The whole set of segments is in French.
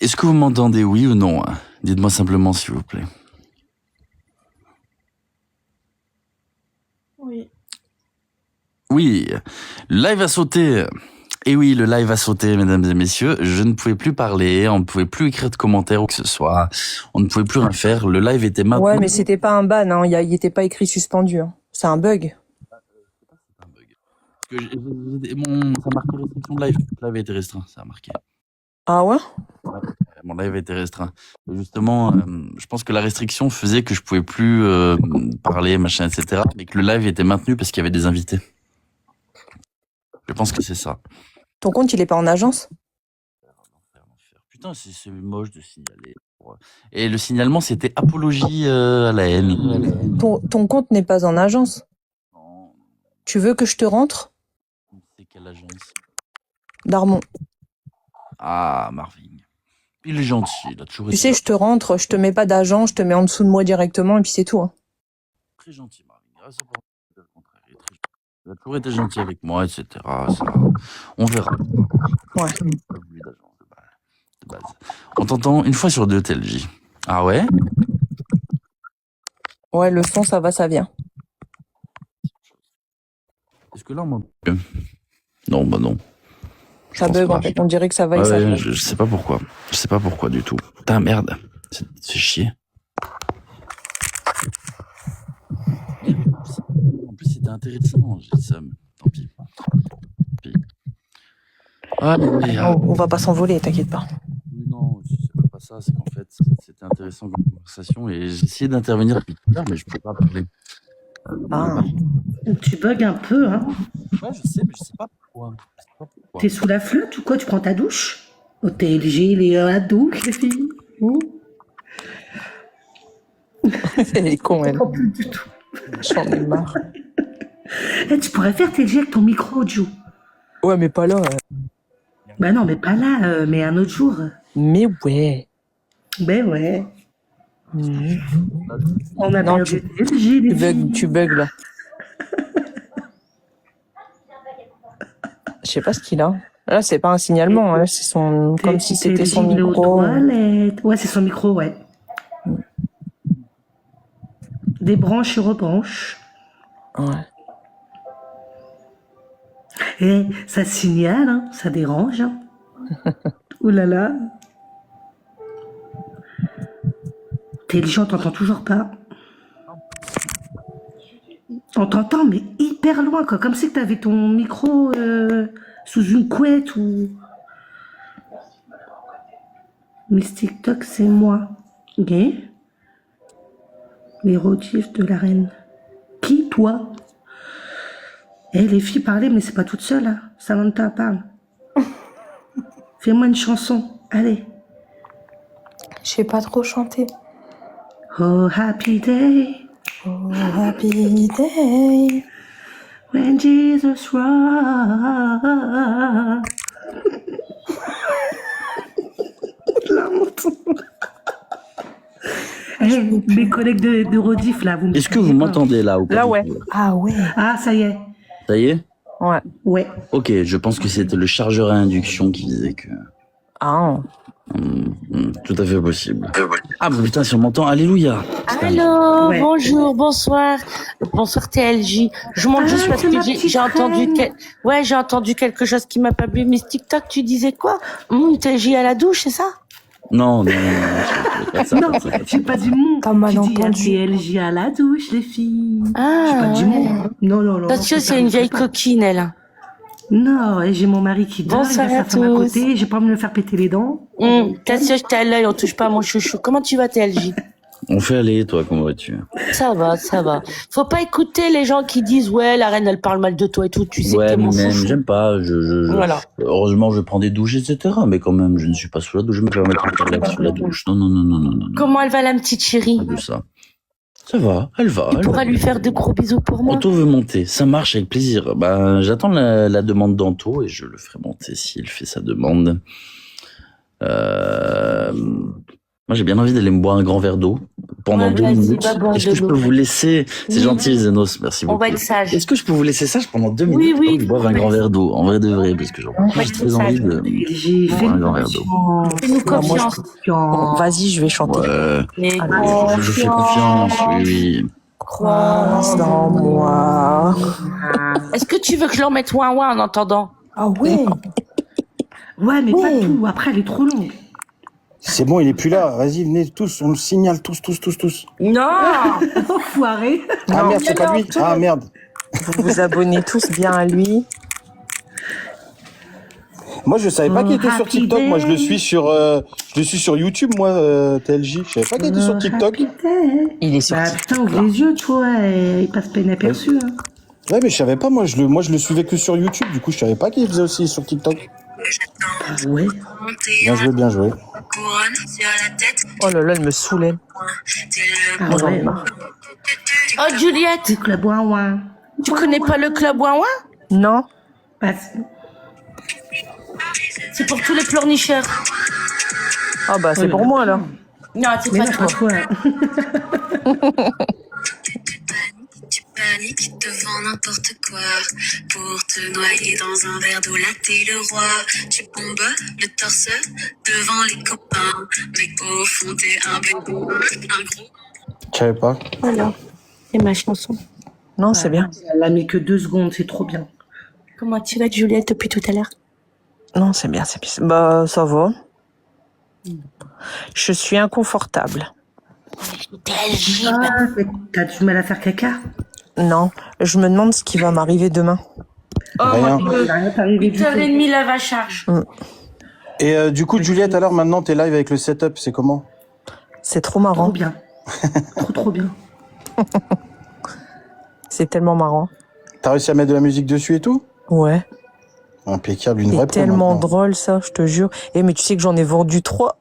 Est-ce que vous m'entendez, oui ou non, hein? Dites-moi simplement, s'il vous plaît. Oui. Oui, le live a sauté. Et oui, le live a sauté, mesdames et messieurs. Je ne pouvais plus parler, on ne pouvait plus écrire de commentaires ou que ce soit. On ne pouvait plus rien faire. Le live était maintenant. Ouais, mais c'était pas un ban, hein. Il était pas écrit suspendu. Hein. C'est un bug. C'est un bug. Parce que ça marquait restriction de live. Le live a été restreint, ça a marqué. Ah ouais? Ouais, mon live a été restreint. Et justement, je pense que la restriction faisait que je pouvais plus parler, machin, etc. Mais que le live était maintenu parce qu'il y avait des invités. Je pense que c'est ça. Ton compte, il est pas en agence? Putain, c'est moche de signaler. Et le signalement, c'était apologie à la haine. Ton compte n'est pas en agence? Non, Tu veux que je te rentre? c'est quelle agence? Darmon. Ah, Marvin. Il est gentil, il a toujours Tu été sais, je te rentre, je te mets pas d'agent, je te mets en dessous de moi directement et puis c'est tout. Hein. très gentil, Marvin. Ah, c'est pas le contraire, il est très gentil. Il a toujours été gentil avec moi, etc. Ça, on verra. Ouais. Pas voulu d'agence de base. On t'entend une fois sur deux, TLJ. Ah ouais? Ouais, le son, ça va, ça vient. Est-ce que là, on m'entend? Non, bah non. Je Ça pense bug pas. en fait, on dirait que ça va et Ouais, ça vient. je sais pas pourquoi. Je sais pas pourquoi du tout. Putain, merde. C'est chier. En plus, c'était intéressant. J'ai ça. Tant pis. Ah, mais, On va pas s'envoler, t'inquiète pas. non, c'est même pas ça. C'est qu'en fait, c'était intéressant comme conversation et j'ai essayé d'intervenir depuis tout à l'heure, mais je peux pas parler. Ah. Tu bugs un peu, hein. Ouais, je sais, mais je sais pas pourquoi. T'es sous la flotte ou quoi? Tu prends ta douche? Au TLG, il est à la douche, les filles. Elle est con, elle. Pas plus du tout. J'en ai marre. Eh, tu pourrais faire TLG avec ton micro audio. Ouais, mais pas là. Bah non, mais pas là, mais un autre jour. Mais ouais. Ben ouais. On a Non, perdu TLG, les filles. Tu bugs là. Je sais pas ce qu'il a. Là, c'est pas un signalement, hein. C'est son, comme si c'était son TLJ, il est aux micro. toilettes. Ouais, c'est son micro, ouais. Des branches et rebranches. Ouais. Eh, ça signale, hein, ça dérange. Hein. Ouh là là. TLJ, on t'entend toujours pas. On t'entend, mais hyper loin, quoi. Comme si t'avais ton micro sous une couette ou... Miss TikTok, c'est moi. Ok. Les rotifs de la reine. Qui, toi? Eh, les filles parlaient, mais c'est pas toute seule, hein. Samantha parle. Fais-moi une chanson. Allez. Je sais pas trop chanter. Oh, happy day. Oh, happy day. When Jesus rose. La honte. Hey, mes collègues de Rodif, là, vous Est-ce que vous m'entendez là ou pas? Là, ouais. Ah ouais. Ah, ça y est. Ça y est? Ouais. Ouais. Ok, je pense que c'était le chargeur à induction qui disait que... Ah. Tout à fait possible. Ah bah putain, si on m'entend, alléluia. Allô, Ouais. bonjour, bonsoir, bonsoir TLJ. Je monte juste parce c'est ma que petite j'ai entendu, reine. ouais, j'ai entendu quelque chose qui m'a pas plu. Mais TikTok, tu disais quoi? TLJ à la douche, c'est ça? Non, c'est pas ça. Non, j'ai pas dit mon. T'as mal J'ai dit entendu. TLJ à la douche, les filles. J'ai Ah, pas dit ouais. mon. Non, non, non. Attention, c'est une vieille coquine, elle. Non, et j'ai mon mari qui dort, il Bonsoir a sa à femme à tous. côté, j'ai pas envie de me faire péter les dents. Attention, je t'ai à l'œil, on touche pas à mon chouchou. Comment tu vas, TLJ? On fait aller, toi, comment vas-tu? Ça va, ça va. Faut pas écouter les gens qui disent, ouais, la reine, elle parle mal de toi et tout. Tu sais que Ouais, t'es mon mais chouchou. j'aime pas. Voilà. Heureusement, je prends des douches, etc. Mais quand même, je ne suis pas sous la douche. Je me permets de faire l'air sous la douche. Non, non, non, non, non, non. Comment elle va, la petite chérie? Pas de ça. Ça va, elle va. Tu elle pourras va. lui faire de gros bisous pour moi? Anto veut monter, ça marche avec plaisir. Ben, j'attends la demande d'Anto et je le ferai monter s'il fait sa demande. Moi, j'ai bien envie d'aller me boire un grand verre d'eau. pendant Ouais, 2 vas-y, minutes. va boire Est-ce de que je peux l'eau. vous laisser? C'est Oui, gentil, Zenos, merci on beaucoup. va être sage. Est-ce que je peux vous laisser sage pendant 2 Oui, minutes? oui, Je boive un grand verre d'eau, en vrai de vrai, parce que on va j'ai être très sage. envie de J'ai fait boire un grand verre d'eau. Fais-nous Bah, moi, confiance. Bon, vas-y, je vais chanter. Ouais, Fais je vous fais confiance, oui, oui. Crois en moi. Est-ce que tu veux que je leur mette ouin ouin en entendant? Ah ouais. Ouais, mais pas tout. Après, elle est trop longue. C'est bon, il est plus là. Vas-y, venez tous, on le signale tous. Non! Enfoiré. Ah Non. merde, c'est pas lui. Ah merde. Vous vous abonnez tous bien à lui. Moi, je savais pas qu'il était sur Happy TikTok. Moi, je le day. suis sur YouTube, moi, TLJ. Je savais pas qu'il était sur TikTok. Il est sur Bah TikTok. putain, ouvre les yeux, tu vois, il passe pas inaperçu. Hein. Ouais, mais je savais pas. Moi, je le suivais que sur YouTube. Du coup, je savais pas qu'il faisait aussi sur TikTok. Ah ouais. Bien joué. Oh là là, elle me saoulait. Ah Moi, j'en ai ouais. marre. Oh, Juliette, Du club ouin ouin. tu connais pas le club ouin ouin? Non. Bah, C'est pour tous les pleurnicheurs. Ah bah, c'est pour moi, là. Non, c'est mais pas là, toi. pas toi. Tu paniques devant n'importe quoi pour te noyer dans un verre d'eau. Là t'es le roi, tu bombes le torse devant les copains, mais au fond t'es un bébé, un gros. Je savais pas. Voilà, c'est ma chanson. Non, c'est bien. Elle a mis que 2 secondes, c'est trop bien. Comment tu vas, Juliette, depuis tout à l'heure? Non, c'est bien, c'est bien. Bah, ça va. Je suis inconfortable. Ah, mais t'as du mal à faire caca? Non, je me demande ce qui va m'arriver demain. Oh, Rien. mon Dieu. Il a rien arrivé du tout. 8h30, lave à charge. Et du coup, Juliette, alors maintenant, t'es live avec le setup. C'est comment? C'est trop Trop marrant. bien. trop bien. C'est tellement marrant. T'as réussi à mettre de la musique dessus et tout? Ouais. Impeccable, une C'est vraie pro tellement maintenant. drôle, ça, je te jure. Eh, mais tu sais que j'en ai vendu 3.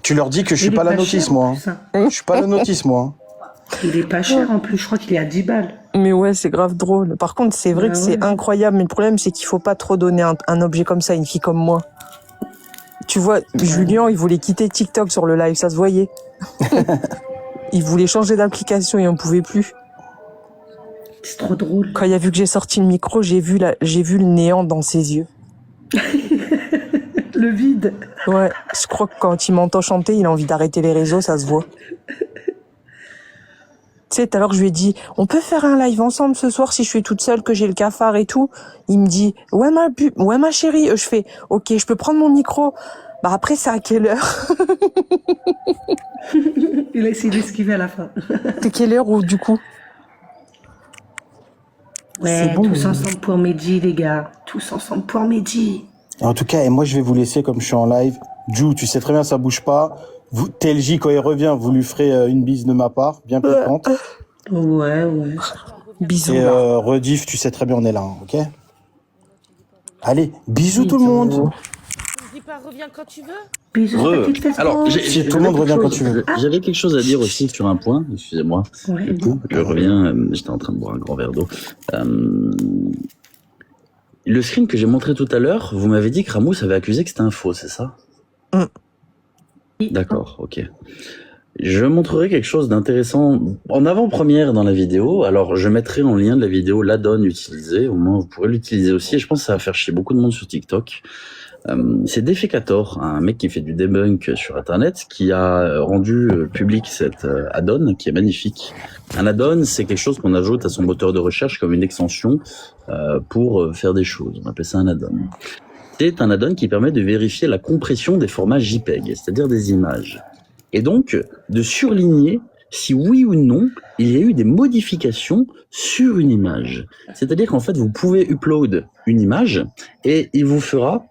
Tu leur dis que je suis Il est pas la pas notice, cher, moi. en hein. plus, hein. Je suis pas la notice, moi. hein. Il est pas cher en plus, je crois qu'il est à 10 balles. Mais ouais, c'est grave drôle. Par contre, c'est vrai Bah que c'est ouais. incroyable. Mais le problème, c'est qu'il faut pas trop donner un objet comme ça à une fille comme moi. Tu vois, Julien, il voulait quitter TikTok sur le live, ça se voyait. Il voulait changer d'application et on pouvait plus. C'est trop drôle. Quand il a vu que j'ai sorti le micro, j'ai vu le néant dans ses yeux. Le vide. Ouais, je crois que quand il m'entend chanter, il a envie d'arrêter les réseaux, ça se voit. Tu sais, tout à l'heure, je lui ai dit, on peut faire un live ensemble ce soir si je suis toute seule, que j'ai le cafard et tout. Il me dit, ouais ma chérie. Je fais, ok, je peux prendre mon micro. Bah après, c'est à quelle heure? Il a essayé d'esquiver à la fin. C'est quelle heure ou du coup? Ouais, C'est bon, tous mais- ensemble pour Mehdi, les gars. Tous ensemble pour Mehdi. En tout cas, et moi, je vais vous laisser comme je suis en live. Ju, tu sais très bien, ça bouge pas. Vous, TLJ, quand il revient, vous lui ferez une bise de ma part, bien piquante. Ouais. Bisous. Et là. Rediff, tu sais très bien, on est là, hein, ok? Allez, bisous tout le monde. Dis pas, reviens quand tu veux. Bisous, Re. petite fesses Alors, roses. Si tout le monde revient quand tu veux. J'avais quelque chose à dire aussi sur un point, excusez-moi. Ouais. Du coup, je reviens, j'étais en train de boire un grand verre d'eau. Le screen que j'ai montré tout à l'heure, vous m'avez dit que Ramous avait accusé que c'était un faux, c'est ça? D'accord, ok. Je montrerai quelque chose d'intéressant en avant-première dans la vidéo. Alors, je mettrai en lien de la vidéo l'add-on utilisé. Au moins, vous pourrez l'utiliser aussi. Et je pense que ça va faire chier beaucoup de monde sur TikTok. C'est Defecator, un mec qui fait du debunk sur Internet, qui a rendu public cet add-on qui est magnifique. Un add-on, c'est quelque chose qu'on ajoute à son moteur de recherche comme une extension pour faire des choses. On appelle ça un add-on. C'est un add-on qui permet de vérifier la compression des formats JPEG, c'est-à-dire des images. Et donc, de surligner si oui ou non, il y a eu des modifications sur une image. C'est-à-dire qu'en fait, vous pouvez upload une image et il vous fera,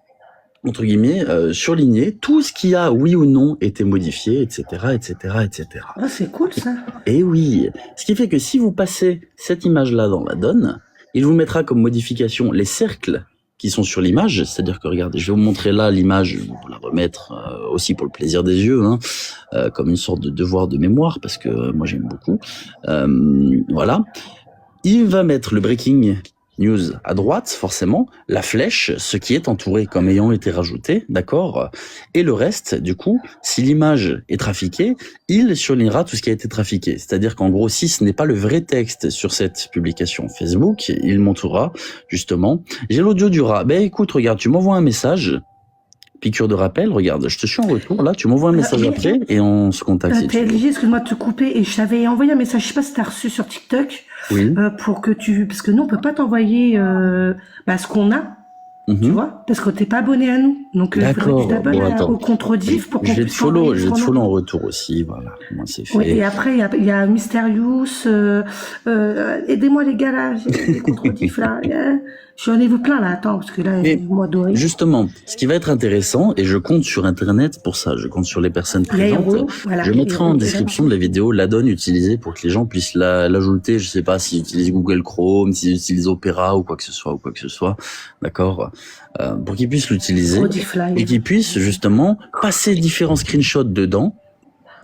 entre guillemets, surligner tout ce qui a oui ou non été modifié, etc., etc., etc. Oh, c'est cool ça. Et oui, ce qui fait que si vous passez cette image-là dans la donne, il vous mettra comme modification les cercles qui sont sur l'image, c'est-à-dire que regardez, je vais vous montrer là l'image, je vais vous la remettre aussi pour le plaisir des yeux, hein, comme une sorte de devoir de mémoire, parce que moi j'aime beaucoup. Voilà. Il va mettre le breaking news à droite, forcément, la flèche, ce qui est entouré comme ayant été rajouté, d'accord? Et le reste, du coup, si l'image est trafiquée, il surlignera tout ce qui a été trafiqué. C'est-à-dire qu'en gros, si ce n'est pas le vrai texte sur cette publication Facebook, il montrera, justement, j'ai l'audio du rat. Ben écoute, regarde, tu m'envoies un message, piqûre de rappel, regarde, je te suis en retour, là, tu m'envoies un message après et on se contacte si tu veux. TLJ, excuse-moi de te couper, et je t'avais envoyé un message, je sais pas si t'as reçu sur TikTok, Oui. pour que parce que nous, on peut pas t'envoyer ce qu'on a, tu vois, parce que t'es pas abonné à nous. Donc, il faudrait que D'accord. tu t'abonnes Bon, attends. au contre-diff pour qu'on Je vais te puisse t'envoyer follow, je ce vais te qu'on a. follow en retour aussi, voilà. Moi, c'est fait. Oui, et après, il y a Mysterious, aidez-moi les gars là, j'ai des contre-diffs là. J'en ai vu plein là, attends, parce que là, Mais moi doré. justement, ce qui va être intéressant, et je compte sur Internet pour ça, je compte sur les personnes Il y a présentes, Hero, voilà. je mettrai en Hero, description de la vidéo la donne utilisée pour que les gens puissent l'ajouter, je sais pas s'ils utilisent Google Chrome, s'ils utilisent Opera ou quoi que ce soit, d'accord, pour qu'ils puissent l'utiliser Contre-diff live. et qu'ils puissent justement passer différents screenshots dedans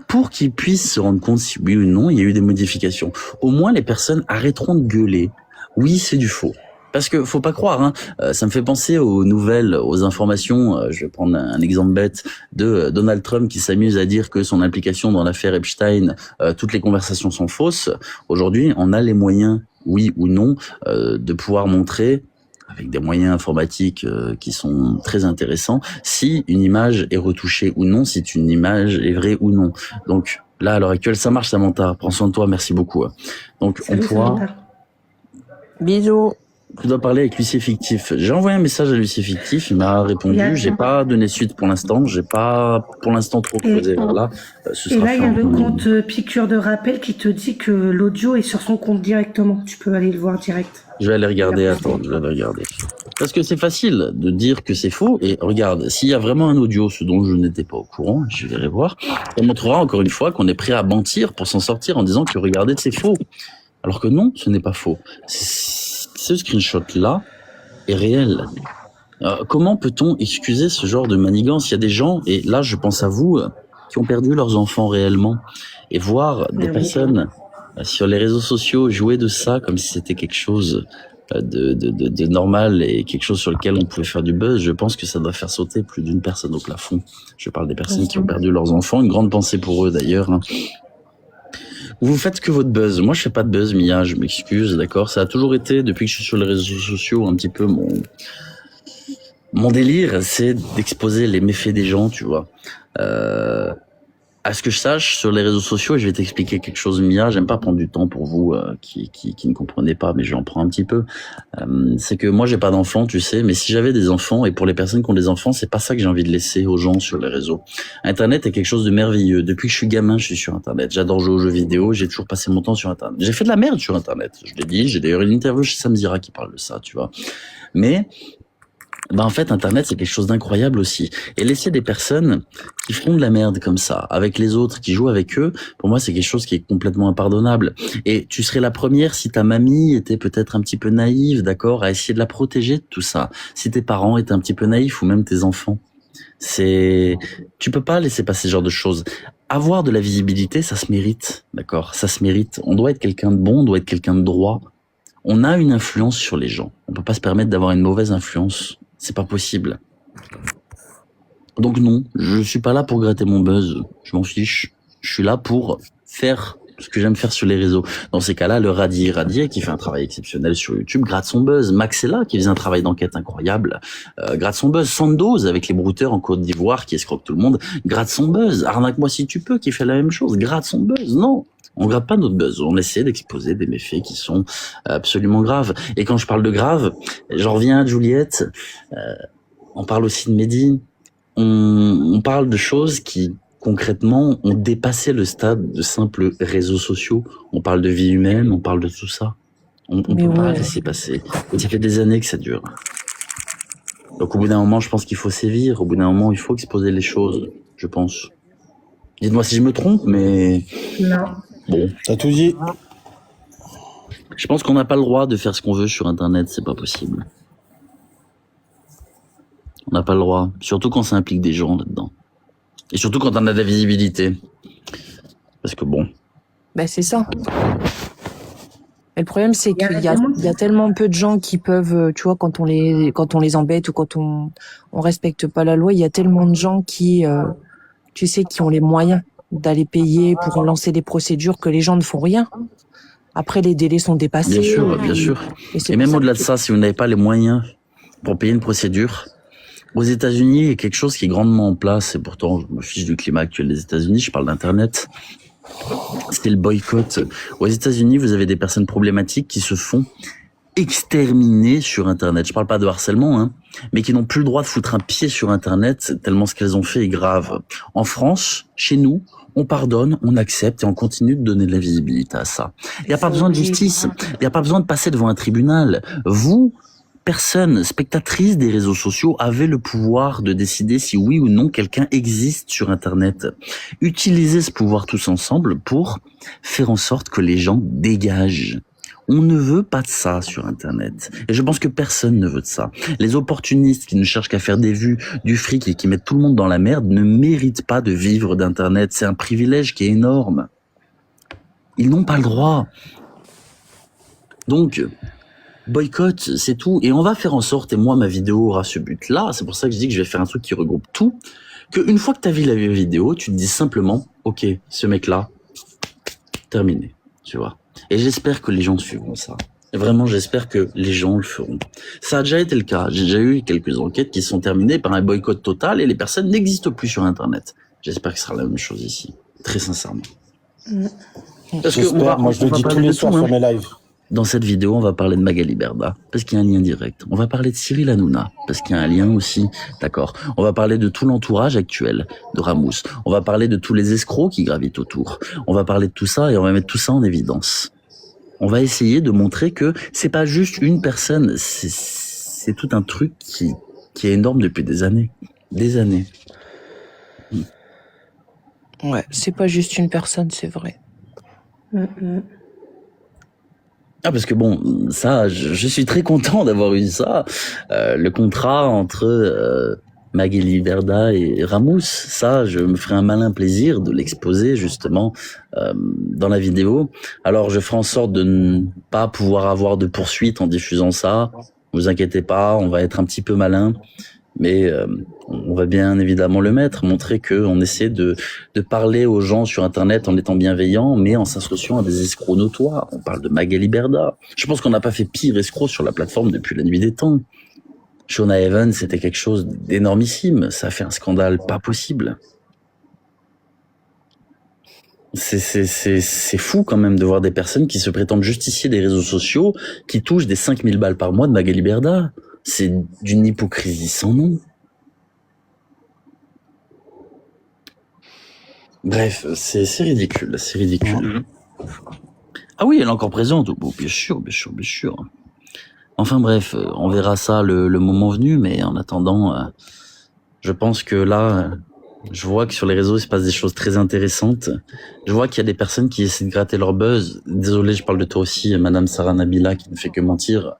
pour qu'ils puissent se rendre compte si oui ou non il y a eu des modifications. Au moins les personnes arrêteront de gueuler. Oui, c'est du faux. Parce que faut pas croire, hein, ça me fait penser aux nouvelles, aux informations. Je vais prendre un exemple bête de Donald Trump qui s'amuse à dire que son implication dans l'affaire Epstein, toutes les conversations sont fausses. Aujourd'hui, on a les moyens, oui ou non, de pouvoir montrer avec des moyens informatiques qui sont très intéressants, si une image est retouchée ou non, si une image est vraie ou non. Donc là, à l'heure actuelle, ça marche, Samantha. Prends soin de toi, merci beaucoup. Donc Salut, on pourra... Samantha. Bisous. Tu dois parler avec l'huissier fictif. J'ai envoyé un message à l'huissier fictif, il m'a répondu. Il y a- J'ai pas donné suite pour l'instant. J'ai pas pour l'instant trop creusé vers là. Ce Et sera là, il y fait a en le temps. compte piqûre de rappel qui te dit que l'audio est sur son compte directement. Tu peux aller le voir direct. Je vais aller regarder. Attends, je vais aller regarder. Parce que c'est facile de dire que c'est faux. Et regarde, s'il y a vraiment un audio, ce dont je n'étais pas au courant, je vais voir. Ça montrera encore une fois qu'on est prêt à mentir pour s'en sortir en disant que regardez, c'est faux. Alors que non, ce n'est pas faux. Ce screenshot-là est réel. Comment peut-on excuser ce genre de manigance? Il y a des gens, et là je pense à vous, qui ont perdu leurs enfants réellement. Et voir des personnes sur les réseaux sociaux jouer de ça comme si c'était quelque chose de normal et quelque chose sur lequel on pouvait faire du buzz, je pense que ça doit faire sauter plus d'une personne au plafond. Je parle des personnes qui ont perdu leurs enfants. Une grande pensée pour eux d'ailleurs. Hein. Vous faites que votre buzz. Moi, je fais pas de buzz, Mia. Je m'excuse, d'accord. Ça a toujours été, depuis que je suis sur les réseaux sociaux, un petit peu mon délire, c'est d'exposer les méfaits des gens, tu vois. À ce que je sache, sur les réseaux sociaux, et je vais t'expliquer quelque chose, Mia. J'aime pas prendre du temps pour vous qui ne comprenez pas, mais j'en prends un petit peu. C'est que moi, j'ai pas d'enfants, tu sais, mais si j'avais des enfants, et pour les personnes qui ont des enfants, c'est pas ça que j'ai envie de laisser aux gens sur les réseaux. Internet est quelque chose de merveilleux. Depuis que je suis gamin, je suis sur Internet. J'adore jouer aux jeux vidéo. J'ai toujours passé mon temps sur Internet. J'ai fait de la merde sur Internet. Je l'ai dit. J'ai d'ailleurs une interview chez Sam Zira qui parle de ça, tu vois. Mais en fait, Internet, c'est quelque chose d'incroyable aussi. Et laisser des personnes qui font de la merde comme ça, avec les autres, qui jouent avec eux, pour moi, c'est quelque chose qui est complètement impardonnable. Et tu serais la première si ta mamie était peut-être un petit peu naïve, d'accord, à essayer de la protéger de tout ça. Si tes parents étaient un petit peu naïfs, ou même tes enfants. Tu peux pas laisser passer ce genre de choses. Avoir de la visibilité, ça se mérite, d'accord? Ça se mérite. On doit être quelqu'un de bon, on doit être quelqu'un de droit. On a une influence sur les gens. On peut pas se permettre d'avoir une mauvaise influence. C'est pas possible. Donc non, je suis pas là pour gratter mon buzz. Je m'en fiche. Je suis là pour faire ce que j'aime faire sur les réseaux. Dans ces cas-là, le Radier, qui fait un travail exceptionnel sur YouTube, gratte son buzz. Maxella, qui faisait un travail d'enquête incroyable, gratte son buzz. Sandoz, avec les brouteurs en Côte d'Ivoire, qui escroquent tout le monde, gratte son buzz. Arnaque-moi si tu peux, qui fait la même chose, gratte son buzz. Non, on gratte pas notre buzz. On essaie d'exposer des méfaits qui sont absolument graves. Et quand je parle de grave, j'en reviens à Juliette. On parle aussi de Mehdi. On parle de choses qui, concrètement, ont dépassé le stade de simples réseaux sociaux. On parle de vie humaine, on parle de tout ça. On peut pas laisser passer. Et ça fait des années que ça dure. Donc au bout d'un moment, je pense qu'il faut sévir. Au bout d'un moment, il faut exposer les choses, je pense. Dites-moi si je me trompe, mais... Non. Bon. T'as tout dit. Je pense qu'on n'a pas le droit de faire ce qu'on veut sur Internet, c'est pas possible. On n'a pas le droit. Surtout quand ça implique des gens là-dedans. Et surtout quand on a de la visibilité. Parce que bon... Ben c'est ça. Et le problème, c'est Il y a qu'il y a, vraiment... il y a tellement peu de gens qui peuvent, tu vois, quand on les embête ou quand on respecte pas la loi, il y a tellement de gens qui, tu sais, qui ont les moyens d'aller payer pour lancer des procédures que les gens ne font rien. Après, les délais sont dépassés. Bien sûr, bien sûr. Et c'est Et pour même ça au-delà que de ça, si vous n'avez pas les moyens pour payer une procédure, aux États-Unis, il y a quelque chose qui est grandement en place, et pourtant, je me fiche du climat actuel des États-Unis, je parle d'Internet. C'est le boycott. Aux États-Unis, vous avez des personnes problématiques qui se font exterminer sur Internet. Je parle pas de harcèlement, hein, mais qui n'ont plus le droit de foutre un pied sur Internet tellement ce qu'elles ont fait est grave. En France, chez nous, on pardonne, on accepte et on continue de donner de la visibilité à ça. Il n'y a pas besoin de justice. Il n'y a pas besoin de passer devant un tribunal. Vous, personne, spectatrice des réseaux sociaux, avez le pouvoir de décider si oui ou non quelqu'un existe sur Internet. Utilisez ce pouvoir tous ensemble pour faire en sorte que les gens dégagent. On ne veut pas de ça sur Internet. Et je pense que personne ne veut de ça. Les opportunistes qui ne cherchent qu'à faire des vues, du fric et qui mettent tout le monde dans la merde ne méritent pas de vivre d'Internet. C'est un privilège qui est énorme. Ils n'ont pas le droit. Donc, boycott, c'est tout. Et on va faire en sorte, et moi, ma vidéo aura ce but-là, c'est pour ça que je dis que je vais faire un truc qui regroupe tout, qu'une fois que tu as vu la vidéo, tu te dis simplement, ok, ce mec-là, terminé, tu vois. Et j'espère que les gens suivront ça. Et vraiment, j'espère que les gens le feront. Ça a déjà été le cas. J'ai déjà eu quelques enquêtes qui sont terminées par un boycott total et les personnes n'existent plus sur Internet. J'espère que ce sera la même chose ici. Très sincèrement. Parce que J'espère, moi je le dis tous les soirs sur mes lives. Dans cette vidéo, on va parler de Magali Berda, parce qu'il y a un lien direct. On va parler de Cyril Hanouna, parce qu'il y a un lien aussi, d'accord. On va parler de tout l'entourage actuel de Ramous. On va parler de tous les escrocs qui gravitent autour. On va parler de tout ça et on va mettre tout ça en évidence. On va essayer de montrer que c'est pas juste une personne, c'est tout un truc qui est énorme depuis des années. Des années. ouais, c'est pas juste une personne, c'est vrai. Ah, parce que bon, ça, je suis très content d'avoir eu ça. Le contrat entre Magali Berda et Ramous, ça, je me ferai un malin plaisir de l'exposer justement dans la vidéo. Alors, je ferai en sorte de ne pas pouvoir avoir de poursuite en diffusant ça. Vous inquiétez pas, on va être un petit peu malin. Mais on va bien évidemment le mettre, montrer qu'on essaie de parler aux gens sur Internet en étant bienveillant, mais en s'associant à des escrocs notoires. On parle de Magali Berda. Je pense qu'on n'a pas fait pire escroc sur la plateforme depuis la nuit des temps. Shona Evans, c'était quelque chose d'énormissime. Ça a fait un scandale pas possible. C'est fou quand même de voir des personnes qui se prétendent justiciers des réseaux sociaux, qui touchent des 5000 balles par mois de Magali Berda. C'est d'une hypocrisie sans nom. Bref, c'est ridicule, c'est ridicule. Ah oui, elle est encore présente. Bon, bien sûr, bien sûr, bien sûr. Enfin bref, on verra ça le moment venu, mais en attendant, je pense que là, je vois que sur les réseaux, il se passe des choses très intéressantes. Je vois qu'il y a des personnes qui essaient de gratter leur buzz. Désolé, je parle de toi aussi, Madame Sarah Nabila, qui ne fait que mentir.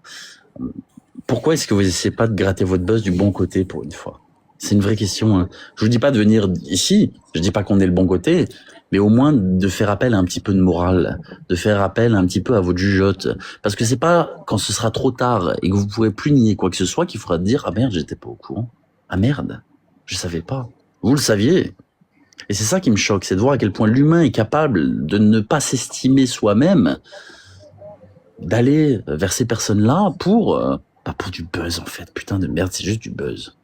Pourquoi est-ce que vous essayez pas de gratter votre buzz du bon côté pour une fois? C'est une vraie question. Hein. Je vous dis pas de venir ici, je dis pas qu'on est le bon côté, mais au moins de faire appel à un petit peu de morale, de faire appel un petit peu à votre jugeote. Parce que c'est pas quand ce sera trop tard et que vous pourrez plus nier quoi que ce soit qu'il faudra dire « Ah merde, j'étais pas au courant. Ah merde, je savais pas. » Vous le saviez. Et c'est ça qui me choque, c'est de voir à quel point l'humain est capable de ne pas s'estimer soi-même, d'aller vers ces personnes-là pour du buzz en fait. Putain de merde, c'est juste du buzz.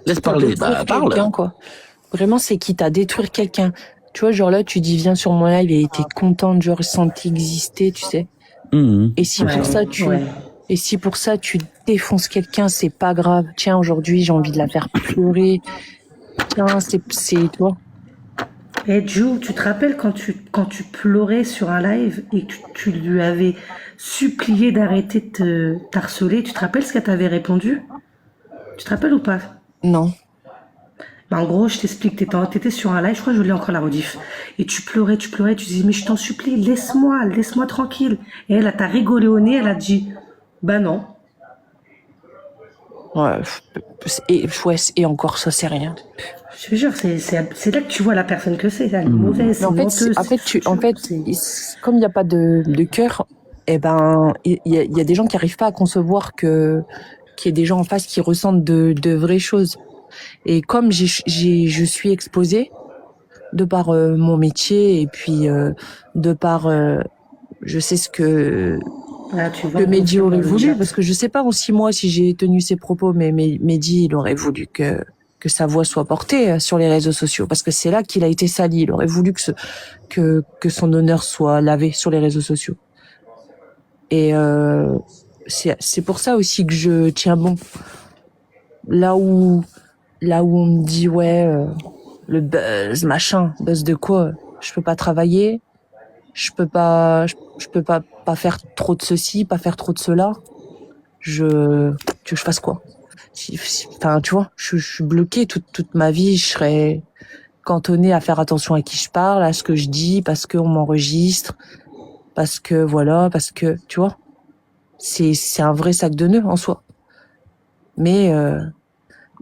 Laisse parler, parle. Quoi. Vraiment, c'est quitte à détruire quelqu'un. Tu vois, genre là, tu dis viens sur mon live et t'es contente, genre senti exister, tu sais. Et si pour ça tu défonces quelqu'un, c'est pas grave. Tiens, aujourd'hui, j'ai envie de la faire pleurer. Tiens, c'est toi. Et Jou, tu te rappelles quand tu pleurais sur un live et que tu lui avais supplié d'arrêter de te harceler, tu te rappelles ce qu'elle t'avait répondu? Tu te rappelles ou pas? Non. Ben, en gros, je t'explique, t'étais sur un live, je crois que je lis encore la rediff. Et tu pleurais, tu disais, mais je t'en supplie, laisse-moi tranquille. Et elle t'a rigolé au nez, elle a dit, bah non. Ouais, et encore ça, c'est rien. Je te jure, c'est là que tu vois la personne que c'est, elle est mauvaise, c'est menteuse. En fait, comme il n'y a pas de cœur, eh ben, il y a des gens qui arrivent pas à concevoir qu'il y ait des gens en face qui ressentent de vraies choses. Et comme je suis exposée de par mon métier et puis de par je sais ce que Là, tu vois, que Mehdi confirme aurait dans le voulu, chat. parce que je sais pas en 6 mois si j'ai tenu ses propos, mais Mehdi, il aurait voulu que sa voix soit portée sur les réseaux sociaux, parce que c'est là qu'il a été sali. Il aurait voulu que son honneur soit lavé sur les réseaux sociaux. Et c'est pour ça aussi que je tiens bon. Là où on me dit ouais le buzz machin, buzz de quoi? Je peux pas travailler, je peux pas faire trop de ceci, pas faire trop de cela. Tu veux que je fasse quoi? Enfin, tu vois, je suis bloquée toute ma vie, je serais cantonnée à faire attention à qui je parle, à ce que je dis, parce qu'on m'enregistre, parce que voilà, parce que, tu vois, c'est un vrai sac de nœuds en soi. Mais eux,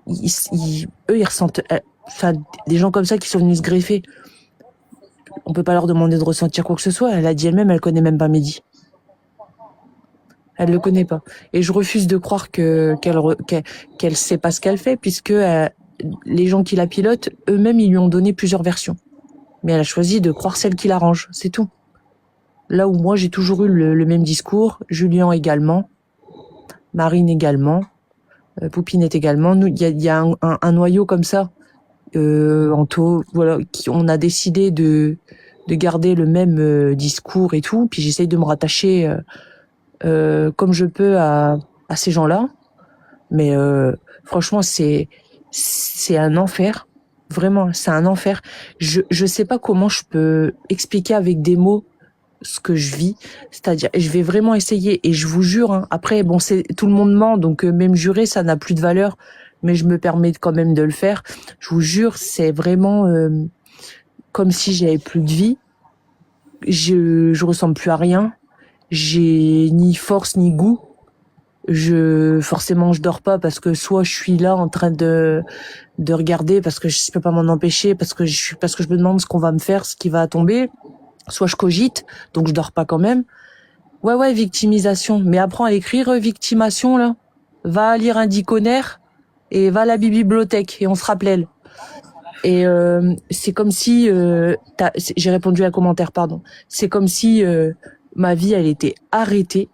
ils ressentent, enfin, des gens comme ça qui sont venus se greffer, on peut pas leur demander de ressentir quoi que ce soit. Elle a dit elle-même, elle connaît même pas Mehdi. Elle le connaît pas. Et je refuse de croire qu'elle sait pas ce qu'elle fait, puisque les gens qui la pilotent, eux-mêmes, ils lui ont donné plusieurs versions. Mais elle a choisi de croire celle qui l'arrange, c'est tout. Là où moi, j'ai toujours eu le même discours, Julien également, Marine également, Poupinette également. Nous, il y a un noyau comme ça, Anto, voilà, on a décidé de garder le même discours et tout. Puis j'essaye de me rattacher comme je peux à ces gens-là. Mais franchement, c'est un enfer. Vraiment, c'est un enfer. Je sais pas comment je peux expliquer avec des mots ce que je vis. C'est-à-dire, je vais vraiment essayer. Et je vous jure, hein, après, bon, tout le monde ment, donc même jurer, ça n'a plus de valeur. Mais je me permets quand même de le faire. Je vous jure, c'est vraiment comme si j'avais plus de vie. Je ressemble plus à rien. J'ai ni force ni goût. Forcément, je dors pas parce que soit je suis là en train de regarder parce que je peux pas m'en empêcher, parce que je me demande ce qu'on va me faire, ce qui va tomber. Soit je cogite, donc je dors pas quand même. Ouais, victimisation. Mais apprends à écrire victimation, là. Va lire un dictionnaire et va à la bibliothèque et on se rappelle. Et c'est comme si j'ai répondu à un commentaire, pardon. C'est comme si ma vie elle était arrêtée.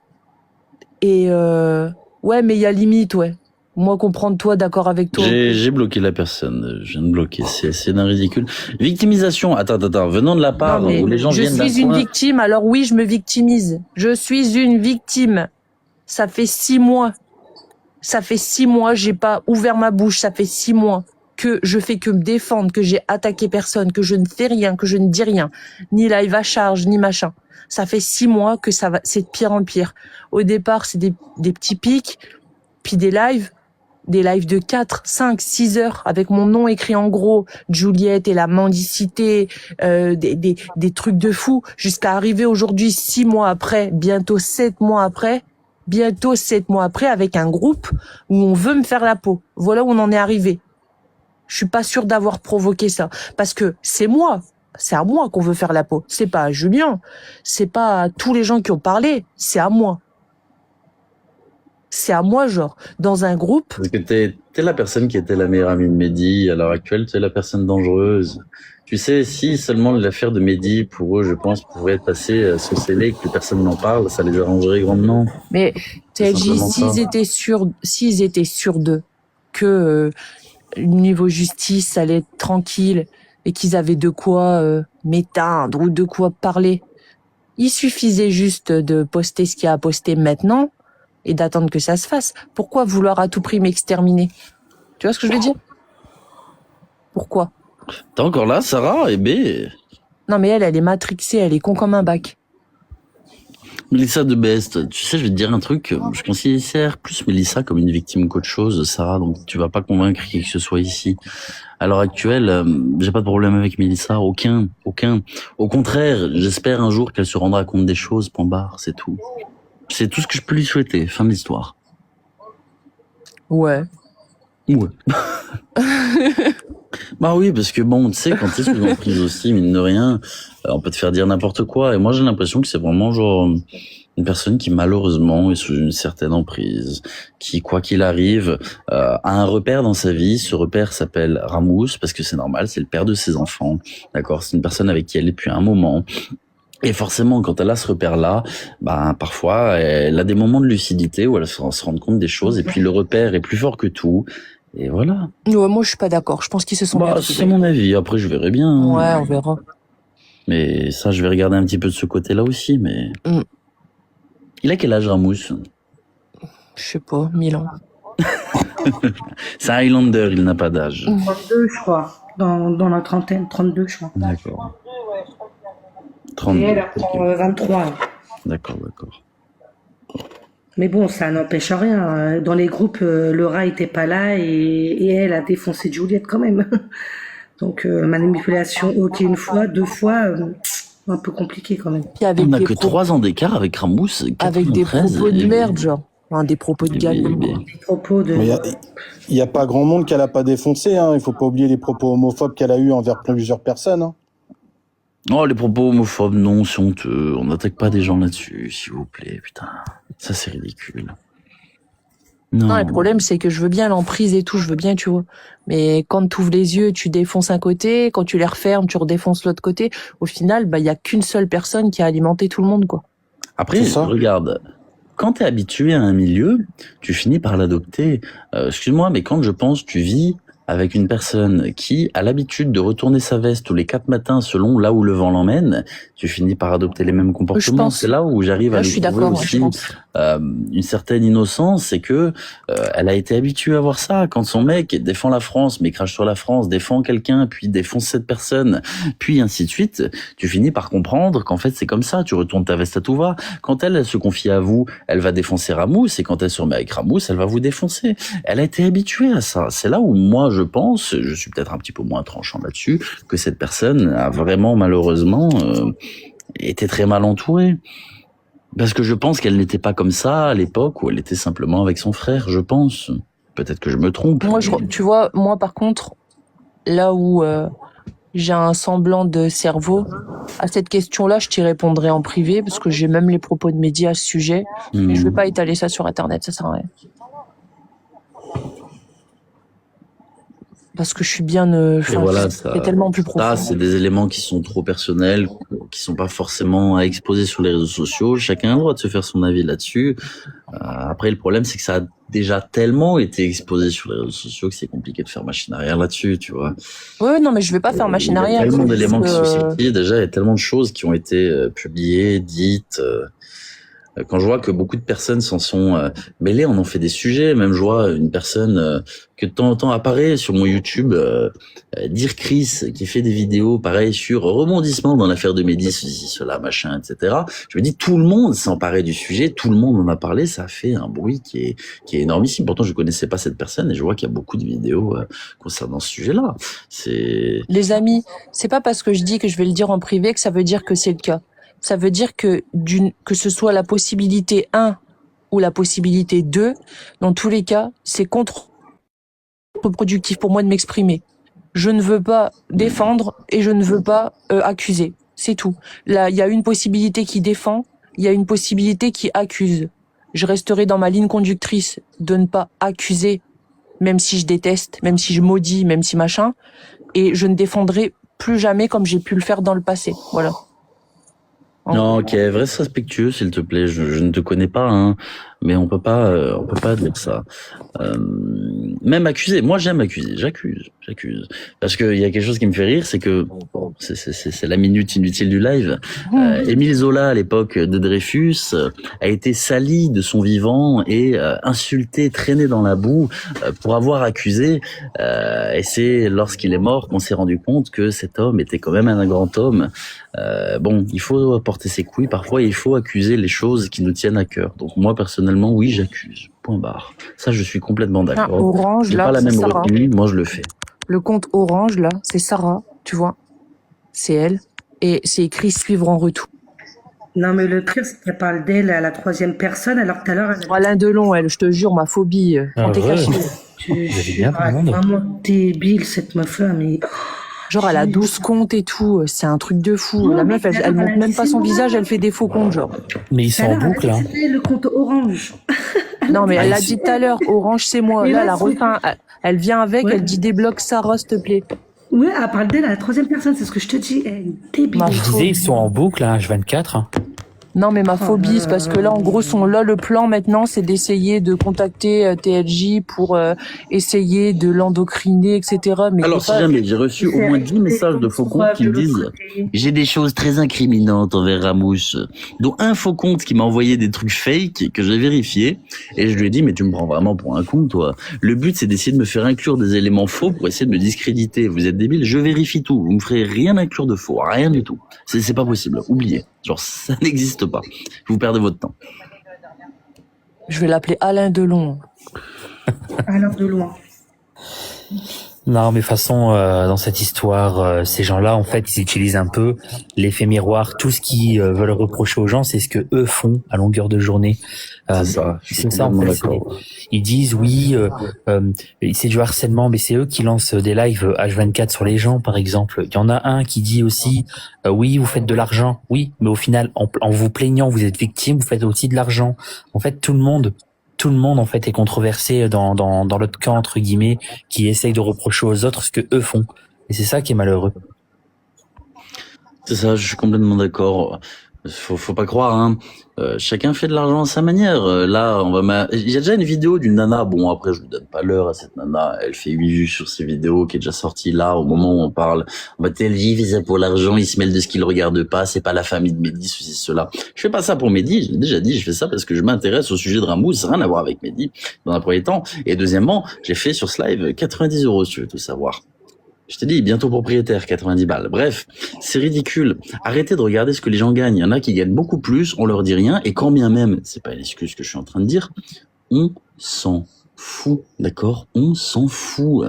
Et ouais, mais il y a limite, ouais. Moi, comprendre toi, d'accord avec toi. J'ai bloqué la personne. Je viens de bloquer. C'est d'un ridicule. Victimisation. Attends. Venant de la part Non, mais où les gens viennent d'un je suis une coin. victime, alors oui, je me victimise. Je suis une victime. Ça fait 6 mois. Ça fait 6 mois, j'ai pas ouvert ma bouche. Ça fait 6 mois que je fais que me défendre, que j'ai attaqué personne, que je ne fais rien, que je ne dis rien. Ni live à charge, ni machin. Ça fait 6 mois que c'est de pire en pire. Au départ, c'est des petits pics, puis des lives de 4, 5, 6 heures avec mon nom écrit en gros, Juliette et la mendicité, des trucs de fou, jusqu'à arriver aujourd'hui 6 mois après, bientôt 7 mois après, avec un groupe où on veut me faire la peau. Voilà où on en est arrivé. Je suis pas sûre d'avoir provoqué ça, parce que c'est à moi qu'on veut faire la peau. C'est pas à Julien, c'est pas à tous les gens qui ont parlé, c'est à moi. C'est à moi, genre, dans un groupe. Parce que t'es la personne qui était la meilleure amie de Mehdi. À l'heure actuelle, tu es la personne dangereuse. Tu sais, si seulement l'affaire de Mehdi, pour eux, je pense, pourrait être assez sous scellé, que personne n'en parle, ça les arrangerait grandement. Mais TLJ, s'ils étaient sûrs d'eux, que niveau justice, ça allait être tranquille, et qu'ils avaient de quoi m'éteindre ou de quoi parler, il suffisait juste de poster ce qu'il y a à poster maintenant, et d'attendre que ça se fasse. Pourquoi vouloir à tout prix m'exterminer? Tu vois ce que je veux dire? Pourquoi? T'es encore là, Sarah? Eh ben. Non, mais elle est matrixée, elle est con comme un bac. Mélissa de Best, tu sais, je vais te dire un truc. Je considère plus Mélissa comme une victime qu'autre chose, Sarah, donc tu vas pas convaincre qui que ce soit ici. À l'heure actuelle, j'ai pas de problème avec Mélissa, aucun. Au contraire, j'espère un jour qu'elle se rendra compte des choses, point barre, c'est tout. C'est tout ce que je peux lui souhaiter, fin de l'histoire. Ouais. Bah oui, parce que bon, tu sais, quand t'es sous emprise aussi, mine de rien, on peut te faire dire n'importe quoi. Et moi, j'ai l'impression que c'est vraiment genre Une personne qui malheureusement est sous une certaine emprise, qui quoi qu'il arrive a un repère dans sa vie. Ce repère s'appelle Ramous parce que c'est normal, c'est le père de ses enfants, d'accord. C'est une personne avec qui elle est depuis un moment. Et forcément, quand elle a ce repère-là, parfois, elle a des moments de lucidité où elle se rend compte des choses, et puis le repère est plus fort que tout. Et voilà. Ouais, moi, je suis pas d'accord. Je pense qu'ils se sont bien C'est trouvés. mon avis. Après, je verrai bien. Hein. Ouais, on verra. Mais ça, je vais regarder un petit peu de ce côté-là aussi. Mais il a quel âge, Ramous? Je sais pas, 1000 ans. C'est un Highlander, il n'a pas d'âge. 32, je crois. Dans la trentaine, 32, je crois. D'accord. Et 32. elle apprend 23. D'accord. Mais bon, ça n'empêche rien. Dans les groupes, Laura était pas là et elle a défoncé Juliette quand même. Donc, manipulation, ok, une fois, 2 fois, un peu compliqué quand même. Puis avec On n'a des que 3 ans d'écart avec Ramous. avec des 93, propos de et- merde, genre. Enfin, des propos de gars. et- Des propos de... Mais il y a pas grand monde qu'elle a pas défoncé, hein. Il faut pas oublier les propos homophobes qu'elle a eu envers plusieurs personnes, hein. Oh, les propos homophobes, non, c'est honteux. On n'attaque pas des gens là-dessus, s'il vous plaît. Putain, ça c'est ridicule. Non, le problème, c'est que je veux bien l'emprise et tout, je veux bien, tu vois. Mais quand tu ouvres les yeux, tu défonces un côté, quand tu les refermes, tu redéfonces l'autre côté. Au final, il y a qu'une seule personne qui a alimenté tout le monde, quoi. Après, C'est ça. regarde, quand t'es habitué à un milieu, tu finis par l'adopter. Excuse-moi, mais quand je pense, tu vis avec une personne qui a l'habitude de retourner sa veste tous les 4 matins selon là où le vent l'emmène, tu finis par adopter les mêmes comportements. pense. C'est là où j'arrive Là, à je lui suis trouver d'accord, ouais, aussi je pense. une certaine innocence, c'est que elle a été habituée à voir ça. Quand son mec défend la France, mais crache sur la France, défend quelqu'un, puis défonce cette personne, puis ainsi de suite, tu finis par comprendre qu'en fait c'est comme ça, tu retournes ta veste à tout va. Quand elle se confie à vous, elle va défoncer Ramous, et quand elle se remet avec Ramous, elle va vous défoncer. Elle a été habituée à ça. C'est là où moi je pense, je suis peut-être un petit peu moins tranchant là-dessus, que cette personne a vraiment malheureusement été très mal entourée. Parce que je pense qu'elle n'était pas comme ça à l'époque où elle était simplement avec son frère, je pense. Peut-être que je me trompe. Moi, tu vois, moi, par contre, là où j'ai un semblant de cerveau, à cette question-là, je t'y répondrai en privé, parce que j'ai même les propos de médias à ce sujet. Mais je vais pas étaler ça sur Internet, ça sert à rien. Parce que je suis bien... Et voilà, c'est tellement plus profond. ça, c'est des éléments qui sont trop personnels, qui sont pas forcément à exposer sur les réseaux sociaux. Chacun a le droit de se faire son avis là-dessus. Après, le problème, c'est que ça a déjà tellement été exposé sur les réseaux sociaux que c'est compliqué de faire machine arrière là-dessus, tu vois. Oui, non, mais je vais pas faire machine arrière. Il y a tellement c'est juste d'éléments qui que- sont sortis. Déjà, il y a tellement de choses qui ont été publiées, dites. Quand je vois que beaucoup de personnes s'en sont mêlées, on en fait des sujets. Même je vois une personne que de temps en temps apparaît sur mon YouTube, dire Chris, qui fait des vidéos pareil sur rebondissement dans l'affaire de Mehdi, ceci, cela, machin, etc. Je me dis, tout le monde s'est emparé du sujet, tout le monde en a parlé, ça a fait un bruit qui est énormissime. Pourtant, je connaissais pas cette personne et je vois qu'il y a beaucoup de vidéos concernant ce sujet-là. C'est Les amis, c'est pas parce que je dis que je vais le dire en privé que ça veut dire que c'est le cas. Ça veut dire que que ce soit la possibilité 1 ou la possibilité 2, dans tous les cas, c'est contre-productif pour moi de m'exprimer. Je ne veux pas défendre et je ne veux pas accuser. C'est tout. Là, il y a une possibilité qui défend, il y a une possibilité qui accuse. Je resterai dans ma ligne conductrice de ne pas accuser, même si je déteste, même si je maudis, même si machin, et je ne défendrai plus jamais comme j'ai pu le faire dans le passé. Voilà. non, ok, reste respectueux, s'il te plaît. Je ne te connais pas, hein, mais on peut pas dire ça. Même accuser. Moi, j'aime accuser. J'accuse. Parce que il y a quelque chose qui me fait rire, c'est que bon, c'est la minute inutile du live. Émile Zola, à l'époque de Dreyfus, a été sali de son vivant et insulté, traîné dans la boue pour avoir accusé. Et c'est lorsqu'il est mort qu'on s'est rendu compte que cet homme était quand même un grand homme. Bon, il faut porter ses couilles. Parfois, il faut accuser les choses qui nous tiennent à cœur. Donc moi, personnellement, oui, j'accuse. Point barre. Ça, je suis complètement d'accord. Orange, J'ai là, pas la c'est même Sarah. retenue. Moi, je le fais. Le compte Orange, là, c'est Sarah, tu vois. C'est elle. Et c'est écrit suivre en retour. Non, mais le pire, c'est qu'elle parle d'elle à la 3e personne, alors que tout à l'heure, elle a Alain Delon, elle, je te jure, ma phobie. Quand t'es ouais. caché. Tu Vous allez bien, tout le monde vraiment débile, cette meuf-là, mais Genre, elle a 12 comptes et tout. C'est un truc de fou. Non, La mais meuf, elle alors, montre elle a même dit, pas c'est son moi. visage, elle fait des faux comptes, genre. Mais ils sont en Alors, elle a boucle, dit hein. que c'était le compte Orange. Non, mais Ah, elle l'a ils dit tout à l'heure. Orange, c'est moi. Et Là, là, elle a c'est- refait elle vient avec, Ouais. elle dit débloque Sarah, s'il te plaît. Ouais, elle parle d'elle à la troisième personne, c'est ce que je te dis. Elle est débile. Ma Je disais, ils sont en boucle, hein, H24. Hein. Non, mais ma Oh phobie, là c'est parce là que là, là en gros, le plan maintenant, c'est d'essayer de contacter TLJ pour essayer de l'endocriner, etc. Mais Alors, c'est si pas... jamais j'ai reçu au moins 10 messages de faux comptes qui me disent j'ai des choses très incriminantes envers Ramous, dont un faux compte qui m'a envoyé des trucs fake que j'ai vérifiés, et je lui ai dit mais tu me prends vraiment pour un con toi. Le but c'est d'essayer de me faire inclure des éléments faux pour essayer de me discréditer. Vous êtes débile, je vérifie tout. Vous me ferez rien inclure de faux, rien du tout. C'est pas possible, oubliez. Genre ça n'existe pas. Vous perdez votre temps. Je vais l'appeler Alain Delon. Alors de loin. Non, mais de toute façon, dans cette histoire, ces gens-là, en fait, ils utilisent un peu l'effet miroir. Tout ce qu'ils veulent reprocher aux gens, c'est ce que eux font à longueur de journée. C'est ça, je suis C'est ça, en complètement fait. d'accord. Ils disent oui, c'est du harcèlement, mais c'est eux qui lancent des lives H24 sur les gens, par exemple. Il y en a un qui dit aussi, oui, vous faites de l'argent. Oui, mais au final, en vous plaignant, vous êtes victime, vous faites aussi de l'argent. En fait, tout le monde en fait est controversé dans l'autre camp entre guillemets qui essaye de reprocher aux autres ce que eux font et c'est ça qui est malheureux. C'est ça, je suis complètement d'accord. Faut pas croire, hein. Chacun fait de l'argent à sa manière. Là, il y a déjà une vidéo d'une nana. Bon, après, je vous donne pas l'heure à cette nana. Elle fait 8 vues sur ses vidéos, qui est déjà sortie là, au moment où on parle. TLJ fait ça pour l'argent, il se mêle de ce qu'il regarde pas, c'est pas la famille de Mehdi, ceci, cela. Je fais pas ça pour Mehdi, je l'ai déjà dit, je fais ça parce que je m'intéresse au sujet de Ramous, ça n'a rien à voir avec Mehdi, dans un premier temps. Et deuxièmement, j'ai fait sur ce live 90 €, si tu veux tout savoir. Je t'ai dit, bientôt propriétaire, 90 balles. Bref, c'est ridicule. Arrêtez de regarder ce que les gens gagnent. Il y en a qui gagnent beaucoup plus, on leur dit rien, et quand bien même, c'est pas une excuse que je suis en train de dire, on s'en fout, d'accord? On s'en fout.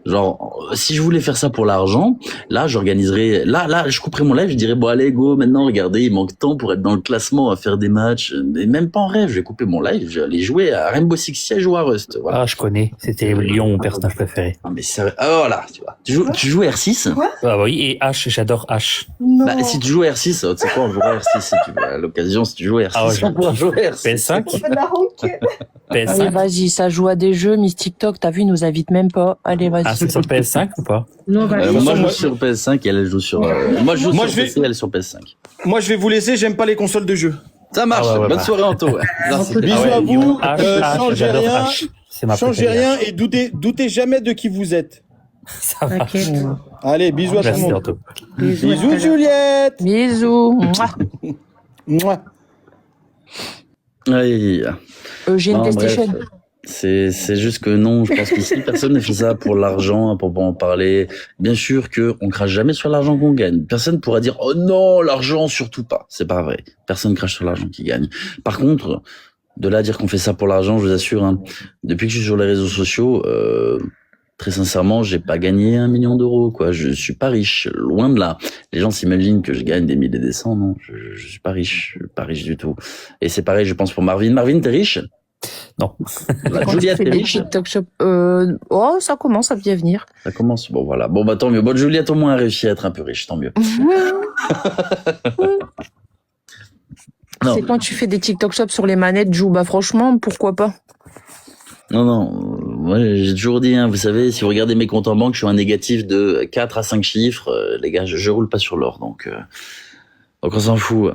Genre, si je voulais faire ça pour l'argent, là, j'organiserais, là, je couperais mon live, je dirais, bon, allez, go, maintenant, regardez, il manque tant pour être dans le classement, à faire des matchs, mais même pas en rêve, je vais couper mon live, je vais aller jouer à Rainbow Six Siege ou à Rust, voilà. Ah, je connais, c'était Lyon, mon personnage préféré. Ah, mais sérieux, ah, voilà, tu vois. Tu joues R6? Ah oui, et H, j'adore H. Bah, si tu joues à R6, tu sais quoi, on jouera à R6 si tu veux. À l'occasion, si tu joues à R6, Ah ouais, on pourra jouer à R6. PS5. Allez, PS5. vas-y, ça joue à des jeux, Miss TikTok, t'as vu, il nous invite même pas. Allez, vas-y. Ah, c'est sur PS5 ou pas? Non, vas-y. Moi, je joue moi- sur PS5 et elle joue sur, moi, je joue Moi, sur je vais- PC, elle est sur PS5. Moi, je vais vous laisser, j'aime pas les consoles de jeu. Ça marche. Ah ouais, Bonne bah. soirée, Anto. Ouais. Merci. Bisous Bisous à vous, H, changez j'adore rien, H. C'est ma changez préférée. rien et doutez jamais de qui vous êtes. Ça va. T'inquiète. Allez, bisous à tout le Merci, monde. Anto. Bisous, à tout à Bisous l'heure. Juliette. Bisous. Mouah. Mouah. Aïe. Eugène Non, bref. Destéchène. C'est juste que non, je pense que si personne ne fait ça pour l'argent, pour pas en parler, bien sûr que on crache jamais sur l'argent qu'on gagne. Personne pourra dire oh non, l'argent surtout pas. C'est pas vrai. Personne crache sur l'argent qui gagne. Par contre, de là à dire qu'on fait ça pour l'argent, je vous assure, hein, depuis que je suis sur les réseaux sociaux, très sincèrement, j'ai pas gagné 1 million d'euros, quoi. Je suis pas riche, loin de là. Les gens s'imaginent que je gagne des milliers et des cents, non. Je suis pas riche, du tout. Et c'est pareil, je pense pour Marvin. Marvin, t'es riche? Non. Bah, Quand Juliette, tu fais t'es des riche? TikTok shop, oh, ça commence à bien venir. Ça commence. Bon, voilà. Bon, bah, tant mieux. Bon, Juliette, au moins, a réussi à être un peu riche. Tant mieux. Non. C'est quand tu fais des TikTok shop sur les manettes, joue, bah franchement, pourquoi pas? Non. Ouais, j'ai toujours dit, hein, vous savez, si vous regardez mes comptes en banque, je suis un négatif de 4 à 5 chiffres. Les gars, je roule pas sur l'or. Donc on s'en fout.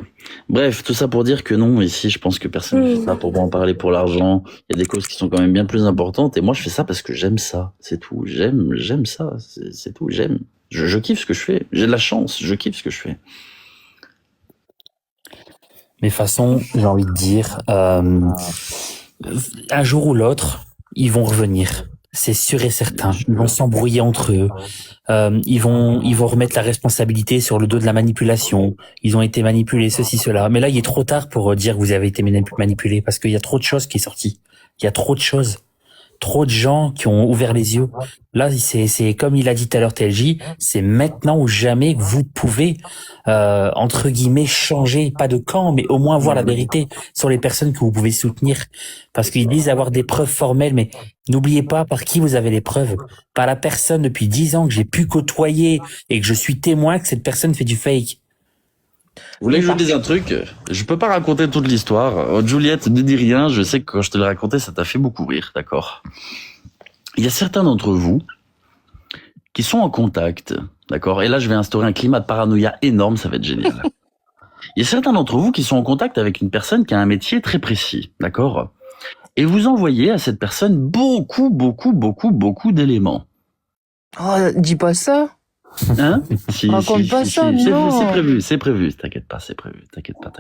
Bref, tout ça pour dire que non, ici, je pense que personne ne fait ça pour en parler pour l'argent. Il y a des causes qui sont quand même bien plus importantes. Et moi, je fais ça parce que j'aime ça. C'est tout. J'aime ça. C'est tout. J'aime. Je kiffe ce que je fais. J'ai de la chance. Je kiffe ce que je fais. Mais de toute façon, j'ai envie de dire, un jour ou l'autre, ils vont revenir. C'est sûr et certain. Ils vont s'embrouiller entre eux. Ils vont remettre la responsabilité sur le dos de la manipulation. Ils ont été manipulés, ceci, cela. Mais là, il est trop tard pour dire que vous avez été manipulés parce qu'il y a trop de choses qui est sorti. Il y a trop de choses. trop de gens qui ont ouvert les yeux. Là, c'est comme il a dit tout à l'heure TLJ, c'est maintenant ou jamais que vous pouvez, entre guillemets, changer, pas de camp, mais au moins voir la vérité sur les personnes que vous pouvez soutenir. Parce qu'ils disent avoir des preuves formelles, mais n'oubliez pas par qui vous avez les preuves. Par la personne depuis 10 ans que j'ai pu côtoyer et que je suis témoin que cette personne fait du fake. Vous voulez que je vous dise un truc? Je peux pas raconter toute l'histoire. Juliette, ne dis rien. Je sais que quand je te l'ai raconté, ça t'a fait beaucoup rire, d'accord? Il y a certains d'entre vous qui sont en contact, d'accord? Et là, je vais instaurer un climat de paranoïa énorme, ça va être génial. Il y a certains d'entre vous qui sont en contact avec une personne qui a un métier très précis, d'accord? Et vous envoyez à cette personne beaucoup d'éléments. Oh, dis pas ça. Hein? Raconte pas ça, non. C'est prévu. T'inquiète pas, c'est prévu. T'inquiète pas.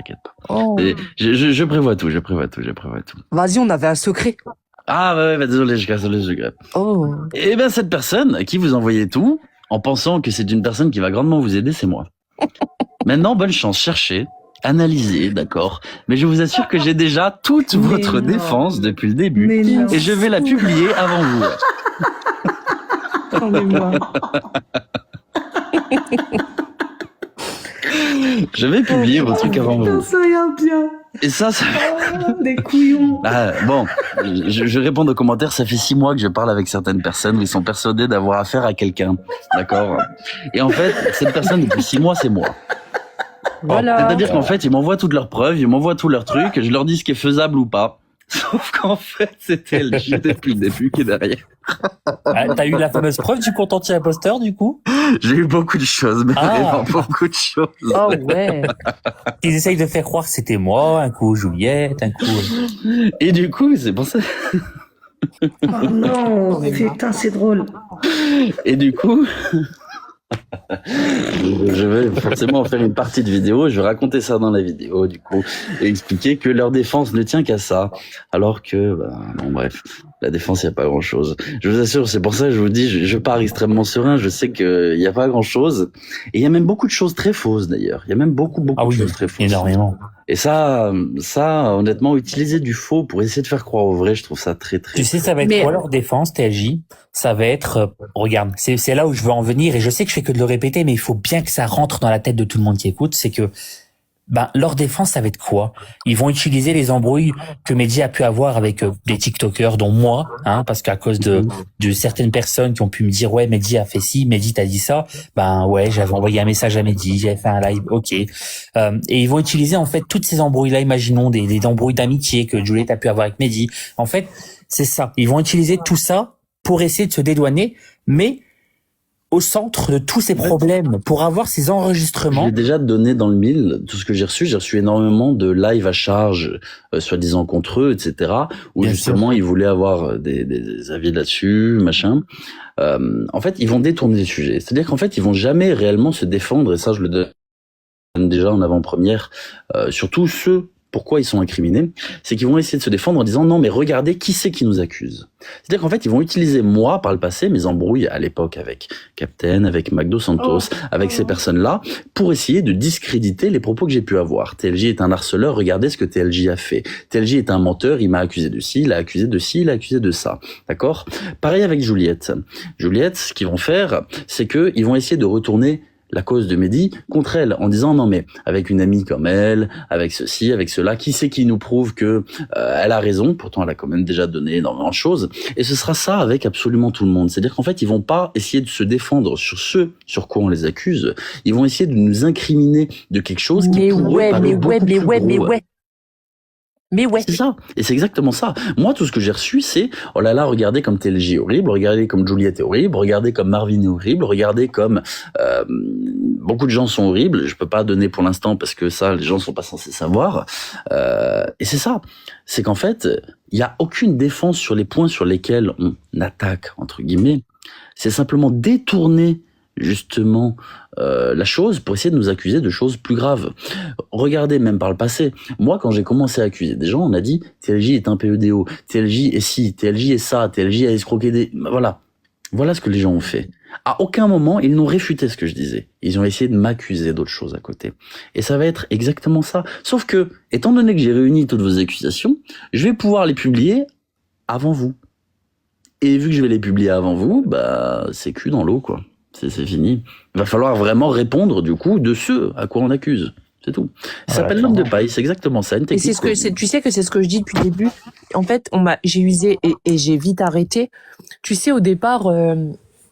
Oh. Et je prévois tout. Vas-y, on avait un secret. Ah ouais, bah, désolé, je grave. Oh. Et ben cette personne à qui vous envoyez tout, en pensant que c'est une personne qui va grandement vous aider, c'est moi. Maintenant, bonne chance, cherchez, analysez, d'accord. Mais je vous assure que j'ai déjà toute votre défense depuis le début. Et je vais la publier avant vous. Je vais publier vos trucs avant vous. Ça ira bien. Et ça... Des couillons. Ah, bon, je réponds aux commentaires, ça fait 6 mois que je parle avec certaines personnes où ils sont persuadés d'avoir affaire à quelqu'un, d'accord? Et en fait, cette personne depuis 6 mois, c'est moi. Voilà. C'est-à-dire qu'en fait, ils m'envoient toutes leurs preuves, ils m'envoient tous leurs trucs, je leur dis ce qui est faisable ou pas. Sauf qu'en fait, c'était LG depuis le début qui est derrière. Ah, t'as eu la fameuse preuve du compte anti-imposteur, du coup? J'ai eu beaucoup de choses, mais vraiment beaucoup de choses. Oh ouais. Ils essayent de faire croire que c'était moi, un coup Juliette, un coup... Et du coup, c'est pour ça. Oh non, putain, c'est drôle. Et du coup, je vais forcément faire une partie de vidéo, je vais raconter ça dans la vidéo, du coup, et expliquer que leur défense ne tient qu'à ça, alors que, bon bref, la défense, il n'y a pas grand-chose. Je vous assure, c'est pour ça que je vous dis, je pars extrêmement serein, je sais qu'il n'y a pas grand-chose, et il y a même beaucoup de choses très fausses d'ailleurs, il y a même beaucoup de choses très fausses. Énormément. Et ça, honnêtement, utiliser du faux pour essayer de faire croire au vrai, je trouve ça très... Tu sais, ça va être quoi leur défense, TLJ? Ça va être, regarde, c'est là où je veux en venir, et je sais que je fais que de le répéter, mais il faut bien que ça rentre dans la tête de tout le monde qui écoute, c'est que, leur défense, ça va être quoi? Ils vont utiliser les embrouilles que Mehdi a pu avoir avec des TikTokers, dont moi, parce qu'à cause de certaines personnes qui ont pu me dire, ouais, Mehdi a fait ci, Mehdi t'a dit ça, ouais, j'avais envoyé un message à Mehdi, j'avais fait un live, ok. Et ils vont utiliser, en fait, toutes ces embrouilles-là, imaginons des embrouilles d'amitié que Juliette a pu avoir avec Mehdi. En fait, c'est ça. Ils vont utiliser tout ça pour essayer de se dédouaner, mais au centre de tous ces problèmes, pour avoir ces enregistrements. J'ai déjà donné dans le mille tout ce que j'ai reçu énormément de live à charge, soi-disant contre eux, etc., où Bien justement sûr. ils voulaient avoir des avis là-dessus, machin. En fait, ils vont détourner les sujets. C'est-à-dire qu'en fait, ils vont jamais réellement se défendre, et ça, je le donne déjà en avant-première, surtout ceux pourquoi ils sont incriminés, c'est qu'ils vont essayer de se défendre en disant non mais regardez qui c'est qui nous accuse. C'est-à-dire qu'en fait ils vont utiliser moi par le passé, mes embrouilles à l'époque avec Captain, avec Magdo Santos, avec ces personnes-là, pour essayer de discréditer les propos que j'ai pu avoir. TLJ est un harceleur, regardez ce que TLJ a fait. TLJ est un menteur, il m'a accusé de ci, il a accusé de ci, il a accusé de ça. D'accord? Pareil avec Juliette. Juliette, ce qu'ils vont faire, c'est que ils vont essayer de retourner la cause de Mehdi contre elle, en disant non mais avec une amie comme elle, avec ceci, avec cela, qui c'est qui nous prouve que elle a raison, pourtant elle a quand même déjà donné énormément de choses, et ce sera ça avec absolument tout le monde. C'est-à-dire qu'en fait ils vont pas essayer de se défendre sur ce sur quoi on les accuse, ils vont essayer de nous incriminer de quelque chose qui pourrait paraître beaucoup plus gros. Mais ouais. C'est ça. Et c'est exactement ça. Moi, tout ce que j'ai reçu, c'est, oh là là, regardez comme TLJ est horrible, regardez comme Juliette est horrible, regardez comme Marvin est horrible, regardez comme, beaucoup de gens sont horribles. Je peux pas donner pour l'instant parce que ça, les gens sont pas censés savoir. Et c'est ça. C'est qu'en fait, il y a aucune défense sur les points sur lesquels on attaque, entre guillemets. C'est simplement détourner justement la chose pour essayer de nous accuser de choses plus graves. Regardez, même par le passé, moi quand j'ai commencé à accuser des gens, on a dit TLJ est un PEDO, TLJ est ci, TLJ est ça, TLJ a escroqué des... Voilà ce que les gens ont fait. À aucun moment, ils n'ont réfuté ce que je disais. Ils ont essayé de m'accuser d'autres choses à côté. Et ça va être exactement ça. Sauf que, étant donné que j'ai réuni toutes vos accusations, je vais pouvoir les publier avant vous. Et vu que je vais les publier avant vous, bah c'est cul dans l'eau, quoi. C'est fini. Il va falloir vraiment répondre, du coup, de ce à quoi on accuse. C'est tout. Ça s'appelle l'homme de paille, c'est exactement ça. Une Et technique. c'est ce que c'est, tu sais que c'est ce que je dis depuis le début. En fait, j'ai usé et j'ai vite arrêté. Tu sais, au départ,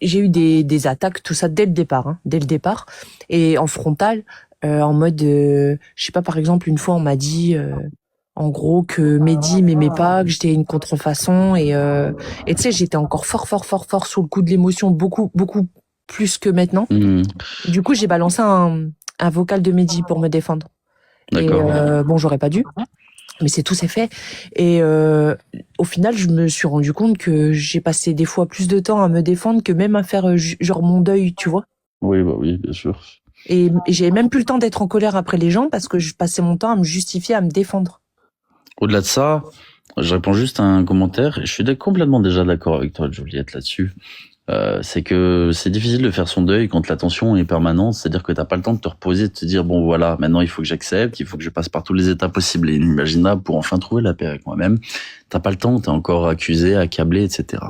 j'ai eu des attaques, tout ça dès le départ, dès le départ, et en frontal, en mode, je sais pas, par exemple, une fois on m'a dit, en gros, que Mehdi m'aimait pas, que j'étais une contrefaçon, et tu sais, j'étais encore fort sous le coup de l'émotion, beaucoup plus que maintenant. Du coup, j'ai balancé un vocal de Mehdi pour me défendre. D'accord. Et bon, j'aurais pas dû, mais c'est fait. Et au final, je me suis rendu compte que j'ai passé des fois plus de temps à me défendre que même à faire genre mon deuil, tu vois. Oui, bah oui, bien sûr. Et j'ai même plus le temps d'être en colère après les gens parce que je passais mon temps à me justifier, à me défendre. Au-delà de ça, je réponds juste à un commentaire. Je suis complètement déjà d'accord avec toi, Juliette, là-dessus. C'est que c'est difficile de faire son deuil quand la tension est permanente, c'est-à-dire que t'as pas le temps de te reposer, de te dire bon voilà, maintenant il faut que j'accepte, il faut que je passe par tous les états possibles et inimaginables pour enfin trouver la paix avec moi-même. T'as pas le temps, t'es encore accusé, accablé, etc.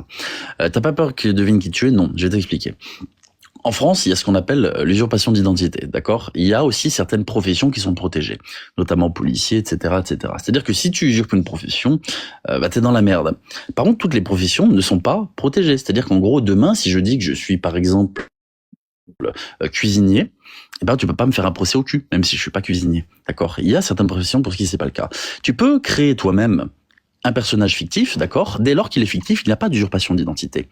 T'as pas peur que devine qui tu es? Non, je vais t'expliquer. En France, il y a ce qu'on appelle l'usurpation d'identité, d'accord? Il y a aussi certaines professions qui sont protégées, notamment policiers, etc., etc. C'est-à-dire que si tu usurpes une profession, bah t'es dans la merde. Par contre, toutes les professions ne sont pas protégées. C'est-à-dire qu'en gros, demain, si je dis que je suis, par exemple, cuisinier, eh ben tu peux pas me faire un procès au cul, même si je suis pas cuisinier, d'accord? Il y a certaines professions pour qui c'est pas le cas. Tu peux créer toi-même un personnage fictif, d'accord? Dès lors qu'il est fictif, il n'y a pas d'usurpation d'identité.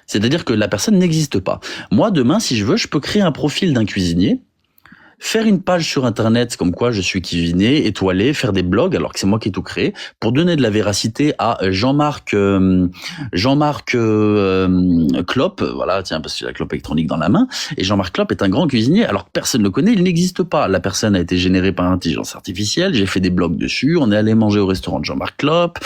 C'est-à-dire que la personne n'existe pas. Moi, demain, si je veux, je peux créer un profil d'un cuisinier, faire une page sur Internet comme quoi je suis cuisinier, étoilé, faire des blogs, alors que c'est moi qui ai tout créé, pour donner de la véracité à Jean-Marc Klopp, voilà, tiens, parce que j'ai la clope électronique dans la main, et Jean-Marc Klopp est un grand cuisinier, alors que personne ne le connaît, il n'existe pas. La personne a été générée par intelligence artificielle, j'ai fait des blogs dessus, on est allé manger au restaurant de Jean-Marc Klopp,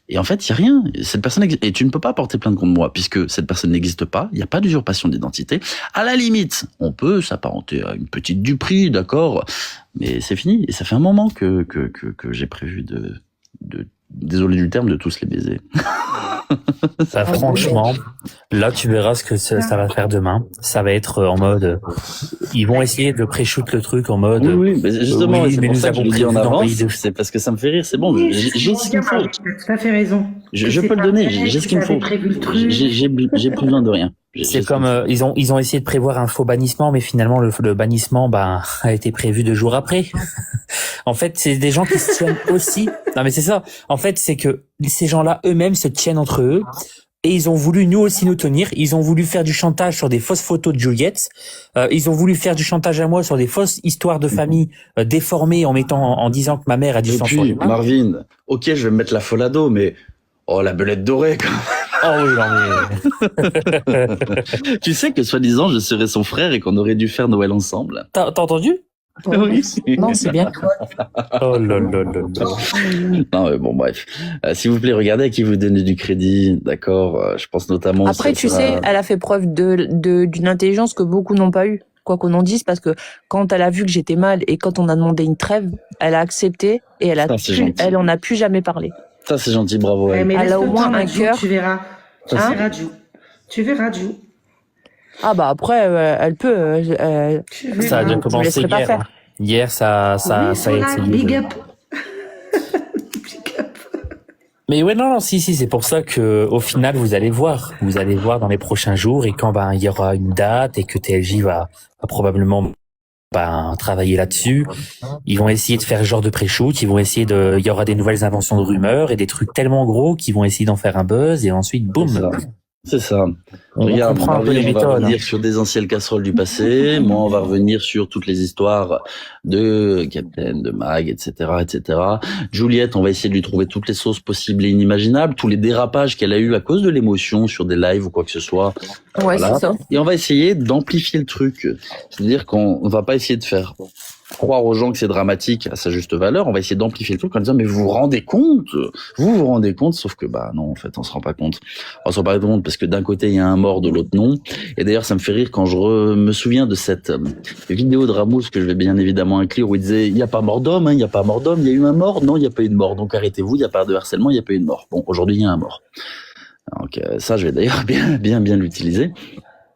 et en fait, il y a rien. Cette personne, et tu ne peux pas porter plainte contre moi, puisque cette personne n'existe pas, il n'y a pas d'usurpation d'identité. À la limite, on peut s'apparenter à une petite Dupri, d'accord, mais c'est fini. Et ça fait un moment que j'ai prévu de désolé du terme, de tous les baiser. Bah, franchement, là tu verras ce que ça va faire demain. Ça va être en mode, ils vont essayer de pré-shoot le truc en mode. Oui, mais justement, oui, c'est mais pour nous ça que je avons le dis en prévu avance. d'envoyer C'est parce que ça me fait rire. C'est bon, Oui, j'ai ce qu'il me faut. Tu as tout à fait raison. Je peux le donner. J'ai ce qu'il me faut. J'ai plus besoin de rien. C'est comme ils ont essayé de prévoir un faux bannissement, mais finalement le bannissement a été prévu 2 jours après. En fait, c'est des gens qui se tiennent aussi. Non mais c'est ça. En fait, c'est que ces gens-là eux-mêmes se tiennent entre eux. Et ils ont voulu nous aussi nous tenir. Ils ont voulu faire du chantage sur des fausses photos de Juliette. Ils ont voulu faire du chantage à moi sur des fausses histoires de famille déformées en disant que ma mère a du sang sur les mains. Marvin, ok, je vais me mettre la folle ado, mais oh la belette dorée quand même. Oh oui, non mais. Tu sais que soi-disant je serais son frère et qu'on aurait dû faire Noël ensemble. T'as entendu? Oui. Non, c'est bien. Oh là là là là. Non, mais bon, bref. S'il vous plaît, regardez à qui vous donnez du crédit, d'accord. Je pense notamment. Après, tu sais, elle a fait preuve d'une intelligence que beaucoup n'ont pas eu. Quoi qu'on en dise, parce que quand elle a vu que j'étais mal et quand on a demandé une trêve, elle a accepté et elle en a plus jamais parlé. Ça, c'est gentil, bravo. Ouais, mais elle a au moins un cœur. Tu verras. Tu verras, Ju. Ah bah après, elle peut. Ça a déjà commencé pas hier. faire. Hier, ça a essayé. Big up. Mais ouais, non, si, c'est pour ça que au final, vous allez voir dans les prochains jours et quand il y aura une date et que TLJ va probablement travailler là-dessus, ils vont essayer de faire ce genre de pré-shoot, il y aura des nouvelles inventions de rumeurs et des trucs tellement gros qu'ils vont essayer d'en faire un buzz et ensuite boum. C'est ça. On Regarde, comprend un peu les on va méthodes. revenir sur des anciennes casseroles du passé. Moi, on va revenir sur toutes les histoires de Captain, de Mag, etc., etc. Juliette, on va essayer de lui trouver toutes les sauces possibles et inimaginables, tous les dérapages qu'elle a eu à cause de l'émotion sur des lives ou quoi que ce soit. Ouais, Voilà. c'est ça. Et on va essayer d'amplifier le truc. C'est-à-dire qu'on va pas essayer de faire croire aux gens que c'est dramatique à sa juste valeur, on va essayer d'amplifier le truc en disant mais vous vous rendez compte, sauf que non, en fait on se rend pas compte. On se rend pas compte parce que d'un côté il y a un mort, de l'autre non. Et d'ailleurs ça me fait rire quand je me souviens de cette vidéo de Ramos que je vais bien évidemment inclure où il disait il y a pas mort d'homme, il y a pas mort d'homme, il y a eu un mort, non il y a pas eu de mort, donc arrêtez-vous, il y a pas de harcèlement, il y a pas eu de mort. Bon, aujourd'hui il y a un mort. Donc ça, je vais d'ailleurs bien l'utiliser.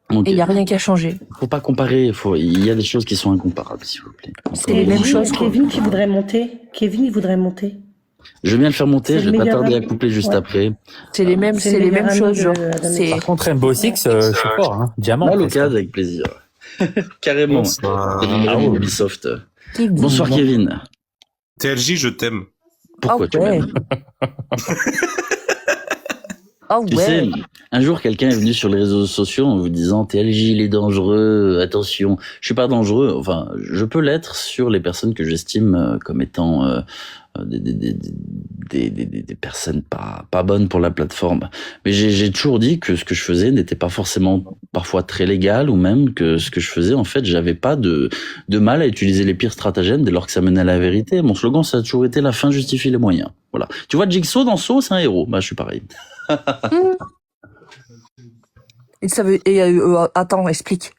Donc, Et il y a rien qui a changé. faut pas comparer. Il y a des choses qui sont incomparables, s'il vous plaît. C'est les mêmes choses. Kevin qui voudrait monter. Kevin, il voudrait monter. Je vais bien le faire monter. C'est Je le vais pas meilleur tarder à ami. couper juste Ouais. après. C'est les mêmes, C'est c'est le les meilleur mêmes ami choses, de genre. Adam. C'est Par contre, Rainbow Six, c'est fort, hein. Diamant. Là, presque. l'occasion, avec plaisir. Carrément. Bonsoir. C'est mon ami Ubisoft. Bonsoir Kevin. TLJ, je t'aime. Pourquoi tu m'aimes? Oh Tu sais, un jour, quelqu'un est venu sur les réseaux sociaux en vous disant TLJ, il est dangereux, attention. Je suis pas dangereux. Enfin, je peux l'être sur les personnes que j'estime comme étant des personnes pas bonnes pour la plateforme. Mais j'ai toujours dit que ce que je faisais n'était pas forcément parfois très légal, ou même que ce que je faisais, en fait, j'avais pas de mal à utiliser les pires stratagèmes dès lors que ça menait à la vérité. Mon slogan, ça a toujours été la fin justifie les moyens. Voilà. Tu vois, Jigsaw dans Saw, c'est un héros. Bah, je suis pareil. Et ça veut, attends, explique.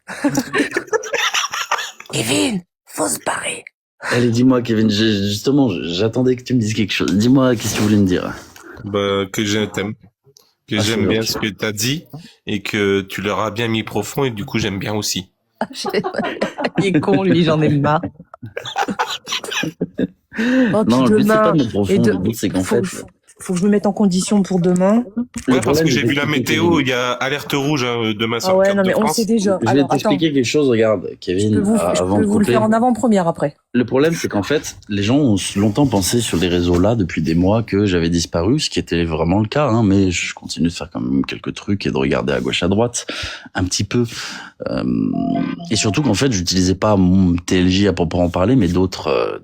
Kevin, faut se barrer. Allez, dis-moi, Kevin, justement, j'attendais que tu me dises quelque chose. Dis-moi, qu'est-ce que tu voulais me dire? Bah, que je t'aime. Que Ah, j'aime c'est bien gentil. ce que t'as dit et que tu leur as bien mis profond et du coup, j'aime bien aussi. Il est con, lui, j'en ai marre. Oh, Non, puis le but, c'est pas demain, de me profond. Le but, c'est qu'en fait, faut que je me mette en condition pour demain. Ouais, parce que j'ai je vais vu la t'expliquer, météo, Kevin. il y a alerte rouge demain sur Ah le ouais, Cap non, de mais on France. sait déjà. Je vais Alors, attends, t'expliquer quelque chose, regarde, je Kevin, peux vous, avant de le couper. faire en avant-première après. Le problème, c'est qu'en fait, les gens ont longtemps pensé sur les réseaux là, depuis des mois, que j'avais disparu, ce qui était vraiment le cas, hein, mais je continue de faire quand même quelques trucs et de regarder à gauche, à droite, un petit peu. Et surtout qu'en fait, j'utilisais pas mon TLJ à proprement parler, mais d'autres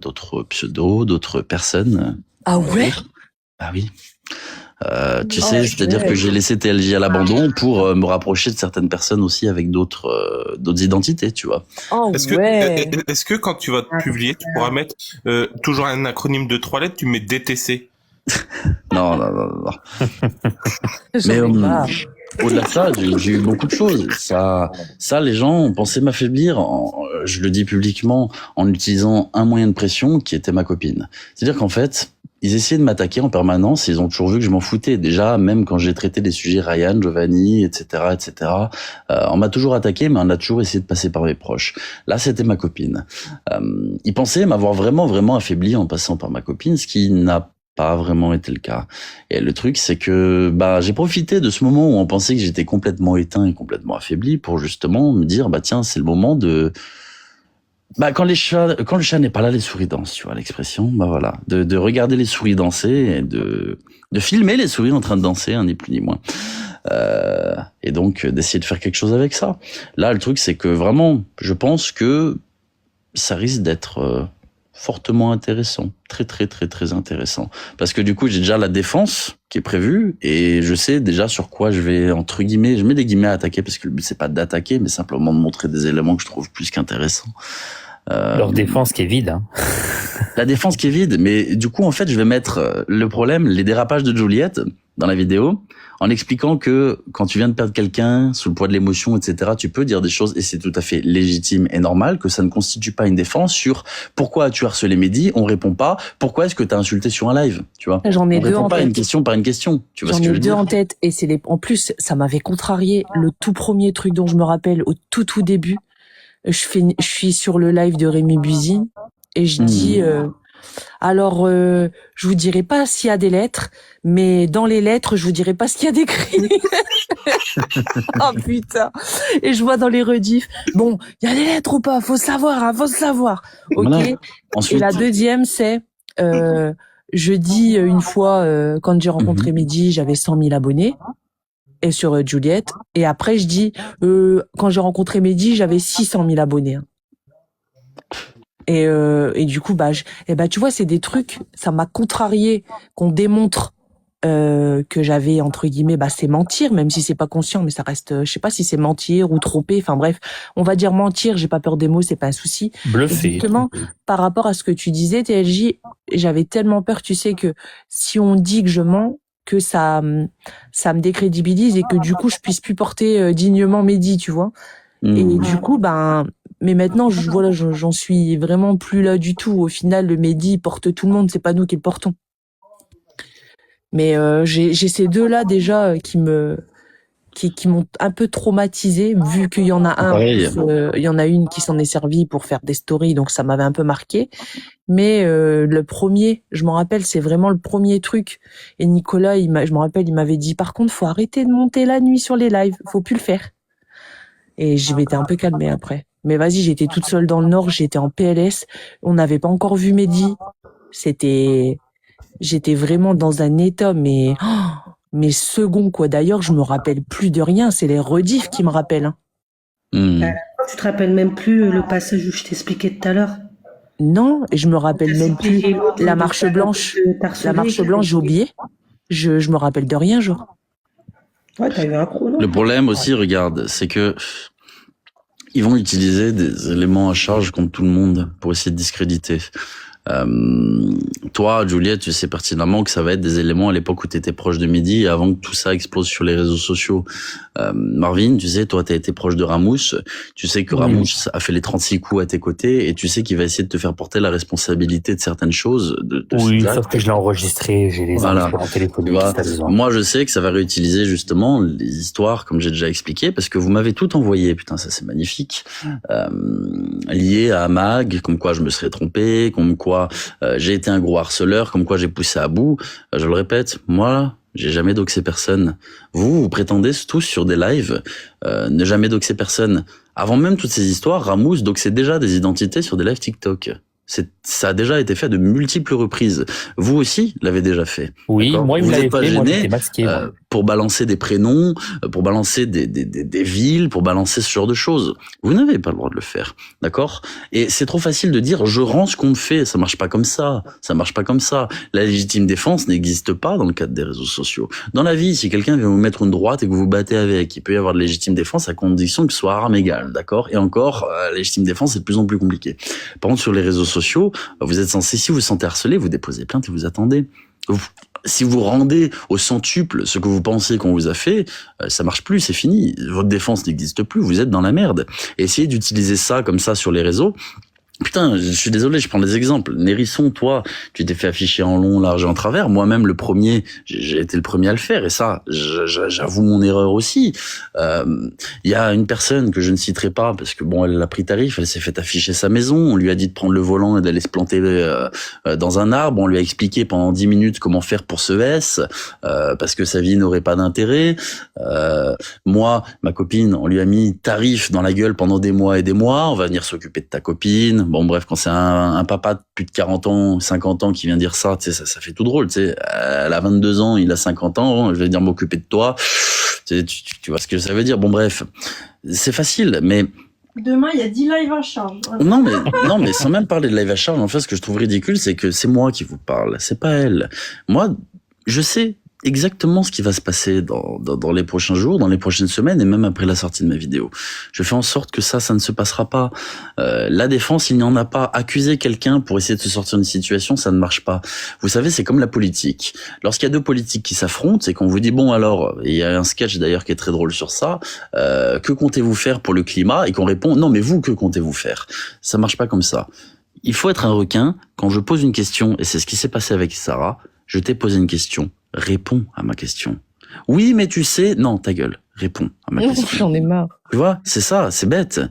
pseudos, d'autres personnes. Ah ouais? Ah oui. Tu Oh, sais, c'est-à-dire ouais. que j'ai laissé TLJ à l'abandon pour me rapprocher de certaines personnes aussi avec d'autres identités, tu vois. Oh ouais. Est-ce que quand tu vas te publier, tu pourras mettre toujours un acronyme de 3 lettres, tu mets DTC? Non. J'en Mais ai marre. au-delà de ça, j'ai eu beaucoup de choses. Ça, les gens ont pensé m'affaiblir. Je le dis publiquement en utilisant un moyen de pression qui était ma copine. C'est-à-dire qu'en fait, ils essayaient de m'attaquer en permanence. Ils ont toujours vu que je m'en foutais. Déjà, même quand j'ai traité des sujets Ryan, Giovanni, etc., on m'a toujours attaqué, mais on a toujours essayé de passer par mes proches. Là, c'était ma copine. Ils pensaient m'avoir vraiment affaibli en passant par ma copine, ce qui n'a pas vraiment été le cas. Et le truc, c'est que j'ai profité de ce moment où on pensait que j'étais complètement éteint et complètement affaibli pour justement me dire tiens, c'est le moment de quand le chat n'est pas là, les souris dansent, tu vois l'expression. Voilà, de regarder les souris danser et de filmer les souris en train de danser, ni plus ni moins. Et donc d'essayer de faire quelque chose avec ça. Là, le truc, c'est que vraiment, je pense que ça risque d'être fortement intéressant, très intéressant, parce que du coup j'ai déjà la défense qui est prévue et je sais déjà sur quoi je vais, entre guillemets, je mets des guillemets, attaquer, parce que le but c'est pas d'attaquer mais simplement de montrer des éléments que je trouve plus qu'intéressants. Leur défense qui est vide, hein. La défense qui est vide, mais du coup en fait je vais mettre le problème, les dérapages de Juliette dans la vidéo, en expliquant que quand tu viens de perdre quelqu'un sous le poids de l'émotion, etc., tu peux dire des choses et c'est tout à fait légitime et normal, que ça ne constitue pas une défense sur pourquoi as-tu harcelé Mehdi, on répond pas, pourquoi est-ce que tu as insulté sur un live, tu vois. J'en ai On deux répond en pas tête. une question par une question, tu vois ce J'en que je ai veux deux dire. en tête et en plus, ça m'avait contrarié le tout premier truc dont je me rappelle au tout début. Je suis sur le live de Rémi Buzy et je dis alors je vous dirai pas s'il y a des lettres, mais dans les lettres je vous dirai pas ce qu'il y a d'écrit. Oh putain. Et je vois dans les rediffs, bon, il y a des lettres ou pas, faut savoir. OK. Voilà. Et Ensuite, la deuxième c'est je dis une fois quand j'ai rencontré Mehdi, j'avais 100 000 abonnés. Et sur Juliette. Et après, je dis, quand j'ai rencontré Mehdi, j'avais 600 000 abonnés. Et du coup, tu vois, c'est des trucs, ça m'a contrarié qu'on démontre que j'avais, entre guillemets, c'est mentir, même si c'est pas conscient, mais ça reste, je sais pas si c'est mentir ou tromper. Enfin bref, on va dire mentir, j'ai pas peur des mots, c'est pas un souci. Bluffer. Justement, par rapport à ce que tu disais, TLJ, j'avais tellement peur, tu sais, que si on dit que je mens, que ça me décrédibilise et que du coup je puisse plus porter dignement Mehdi, tu vois. Et du coup mais maintenant j'en suis vraiment plus là du tout. Au final, le Mehdi porte tout le monde, c'est pas nous qui le portons. Mais j'ai ces deux-là déjà qui m'ont un peu traumatisé, vu qu'il y en a un, Pareil. il y en a une qui s'en est servie pour faire des stories, donc ça m'avait un peu marqué. Mais le premier, je m'en rappelle, c'est vraiment le premier truc. Et Nicolas, je me rappelle, il m'avait dit, par contre, faut arrêter de monter la nuit sur les lives, faut plus le faire. Et je m'étais un peu calmée après. Mais vas-y, j'étais toute seule dans le Nord, j'étais en PLS, on n'avait pas encore vu Mehdi. J'étais vraiment dans un état, mais second, quoi. D'ailleurs, je me rappelle plus de rien, c'est les rediffs qui me rappellent, hein. Tu te rappelles même plus le passage où je t'expliquais tout à l'heure? Non, et je me rappelle même plus. La marche blanche, j'ai oublié. Je me rappelle de rien, genre. Ouais, t'as eu un chrono. Le problème aussi, regarde, c'est que ils vont utiliser des éléments à charge contre tout le monde pour essayer de discréditer. Toi, Juliette, tu sais pertinemment que ça va être des éléments à l'époque où tu étais proche de Mehdi et avant que tout ça explose sur les réseaux sociaux. Marvin, tu sais, toi, tu as été proche de Ramous. Tu sais que Ramous a fait les 36 coups à tes côtés et tu sais qu'il va essayer de te faire porter la responsabilité de certaines choses. Oui, sauf que je l'ai enregistré, j'ai les enregistrements téléphoniques. Moi, je sais que ça va réutiliser justement les histoires, comme j'ai déjà expliqué, parce que vous m'avez tout envoyé. Putain, ça c'est magnifique. Lié à Mag, comme quoi je me serais trompé, comme quoi j'ai été un gros harceleur, comme quoi j'ai poussé à bout. Je le répète, moi, j'ai jamais doxé personne. Vous prétendez tous sur des lives ne jamais doxer personne. Avant même toutes ces histoires, Ramous doxait déjà des identités sur des lives TikTok. Ça a déjà été fait de multiples reprises. Vous aussi l'avez déjà fait. Oui, moi il me l'avait fait, moi j'étais masqué. Pour balancer des prénoms, pour balancer des villes, pour balancer ce genre de choses. Vous n'avez pas le droit de le faire, d'accord? Et c'est trop facile de dire je rends ce qu'on me fait. Ça marche pas comme ça. Ça marche pas comme ça. La légitime défense n'existe pas dans le cadre des réseaux sociaux. Dans la vie, si quelqu'un vient vous mettre une droite et que vous vous battez avec, il peut y avoir de légitime défense à condition que ce soit arme égale, d'accord? Et encore, la légitime défense c'est de plus en plus compliqué. Par contre, sur les réseaux sociaux, vous êtes censé, si vous vous sentez harcelé, vous déposez plainte et vous attendez. Si vous rendez au centuple ce que vous pensez qu'on vous a fait, ça marche plus, c'est fini. Votre défense n'existe plus, vous êtes dans la merde. Et essayez d'utiliser ça comme ça sur les réseaux. Putain, je suis désolé, je prends des exemples. Nérisson, toi, tu t'es fait afficher en long, large et en travers. Moi-même, le premier, j'ai été le premier à le faire. Et ça, j'avoue mon erreur aussi. Il y a une personne que je ne citerai pas parce que bon, elle a pris tarif, elle s'est fait afficher sa maison. On lui a dit de prendre le volant et d'aller se planter dans un arbre. On lui a expliqué pendant 10 minutes comment faire pour se S, parce que sa vie n'aurait pas d'intérêt. Moi, ma copine, on lui a mis tarif dans la gueule pendant des mois et des mois. On va venir s'occuper de ta copine. Bon, bref, quand c'est un papa de plus de 40 ans, 50 ans qui vient dire ça, tu sais, ça fait tout drôle, tu sais. Elle a 22 ans, il a 50 ans, je vais venir m'occuper de toi. Tu vois ce que ça veut dire. Bon, bref. C'est facile, mais... Demain, il y a 10 lives à charge. Non, mais sans même parler de live à charge, en fait, ce que je trouve ridicule, c'est que c'est moi qui vous parle. C'est pas elle. Moi, je sais exactement ce qui va se passer dans les prochains jours, dans les prochaines semaines et même après la sortie de ma vidéo. Je fais en sorte que ça ne se passera pas. La défense, il n'y en a pas. Accuser quelqu'un pour essayer de se sortir d'une situation, ça ne marche pas. Vous savez, c'est comme la politique. Lorsqu'il y a deux politiques qui s'affrontent, c'est qu'on vous dit, bon alors, il y a un sketch d'ailleurs qui est très drôle sur ça, que comptez-vous faire pour le climat? Et qu'on répond, non mais vous, que comptez-vous faire? Ça marche pas comme ça. Il faut être un requin. Quand je pose une question, et c'est ce qui s'est passé avec Sarah, je t'ai posé une question. Réponds à ma question. Oui, mais tu sais... Non, ta gueule. Réponds à ma question. J'en ai marre. Tu vois, c'est ça, c'est bête.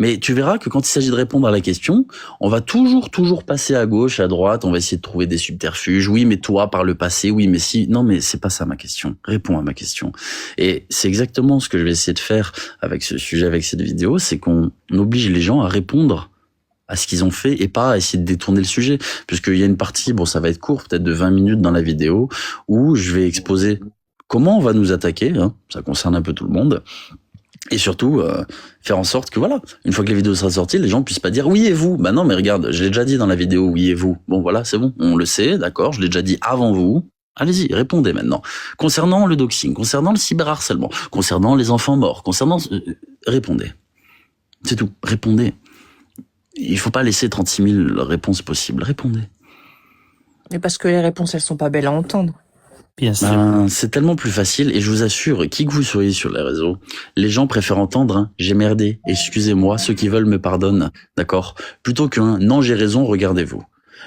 Mais tu verras que quand il s'agit de répondre à la question, on va toujours passer à gauche, à droite, on va essayer de trouver des subterfuges. Oui, mais toi, par le passé, oui, mais si... Non, mais c'est pas ça ma question. Réponds à ma question. Et c'est exactement ce que je vais essayer de faire avec ce sujet, avec cette vidéo, c'est qu'on oblige les gens à répondre à ce qu'ils ont fait et pas à essayer de détourner le sujet. Puisqu'il y a une partie, bon, ça va être court, peut-être de 20 minutes dans la vidéo, où je vais exposer comment on va nous attaquer, hein, ça concerne un peu tout le monde, et surtout faire en sorte que voilà, une fois que la vidéo sera sortie, les gens puissent pas dire oui et vous. Bah non, mais regarde, je l'ai déjà dit dans la vidéo oui et vous. Bon voilà, c'est bon, on le sait, d'accord, je l'ai déjà dit avant vous. Allez-y, répondez maintenant. Concernant le doxing, concernant le cyberharcèlement, concernant les enfants morts, concernant... répondez. C'est tout, répondez. Il faut pas laisser 36 000 réponses possibles. Répondez. Mais parce que les réponses, elles sont pas belles à entendre. Bien sûr. C'est tellement plus facile et je vous assure, qui que vous soyez sur les réseaux, les gens préfèrent entendre un « j'ai merdé, excusez-moi, ceux qui veulent me pardonnent », d'accord? Plutôt qu'un « non, j'ai raison, regardez-vous ».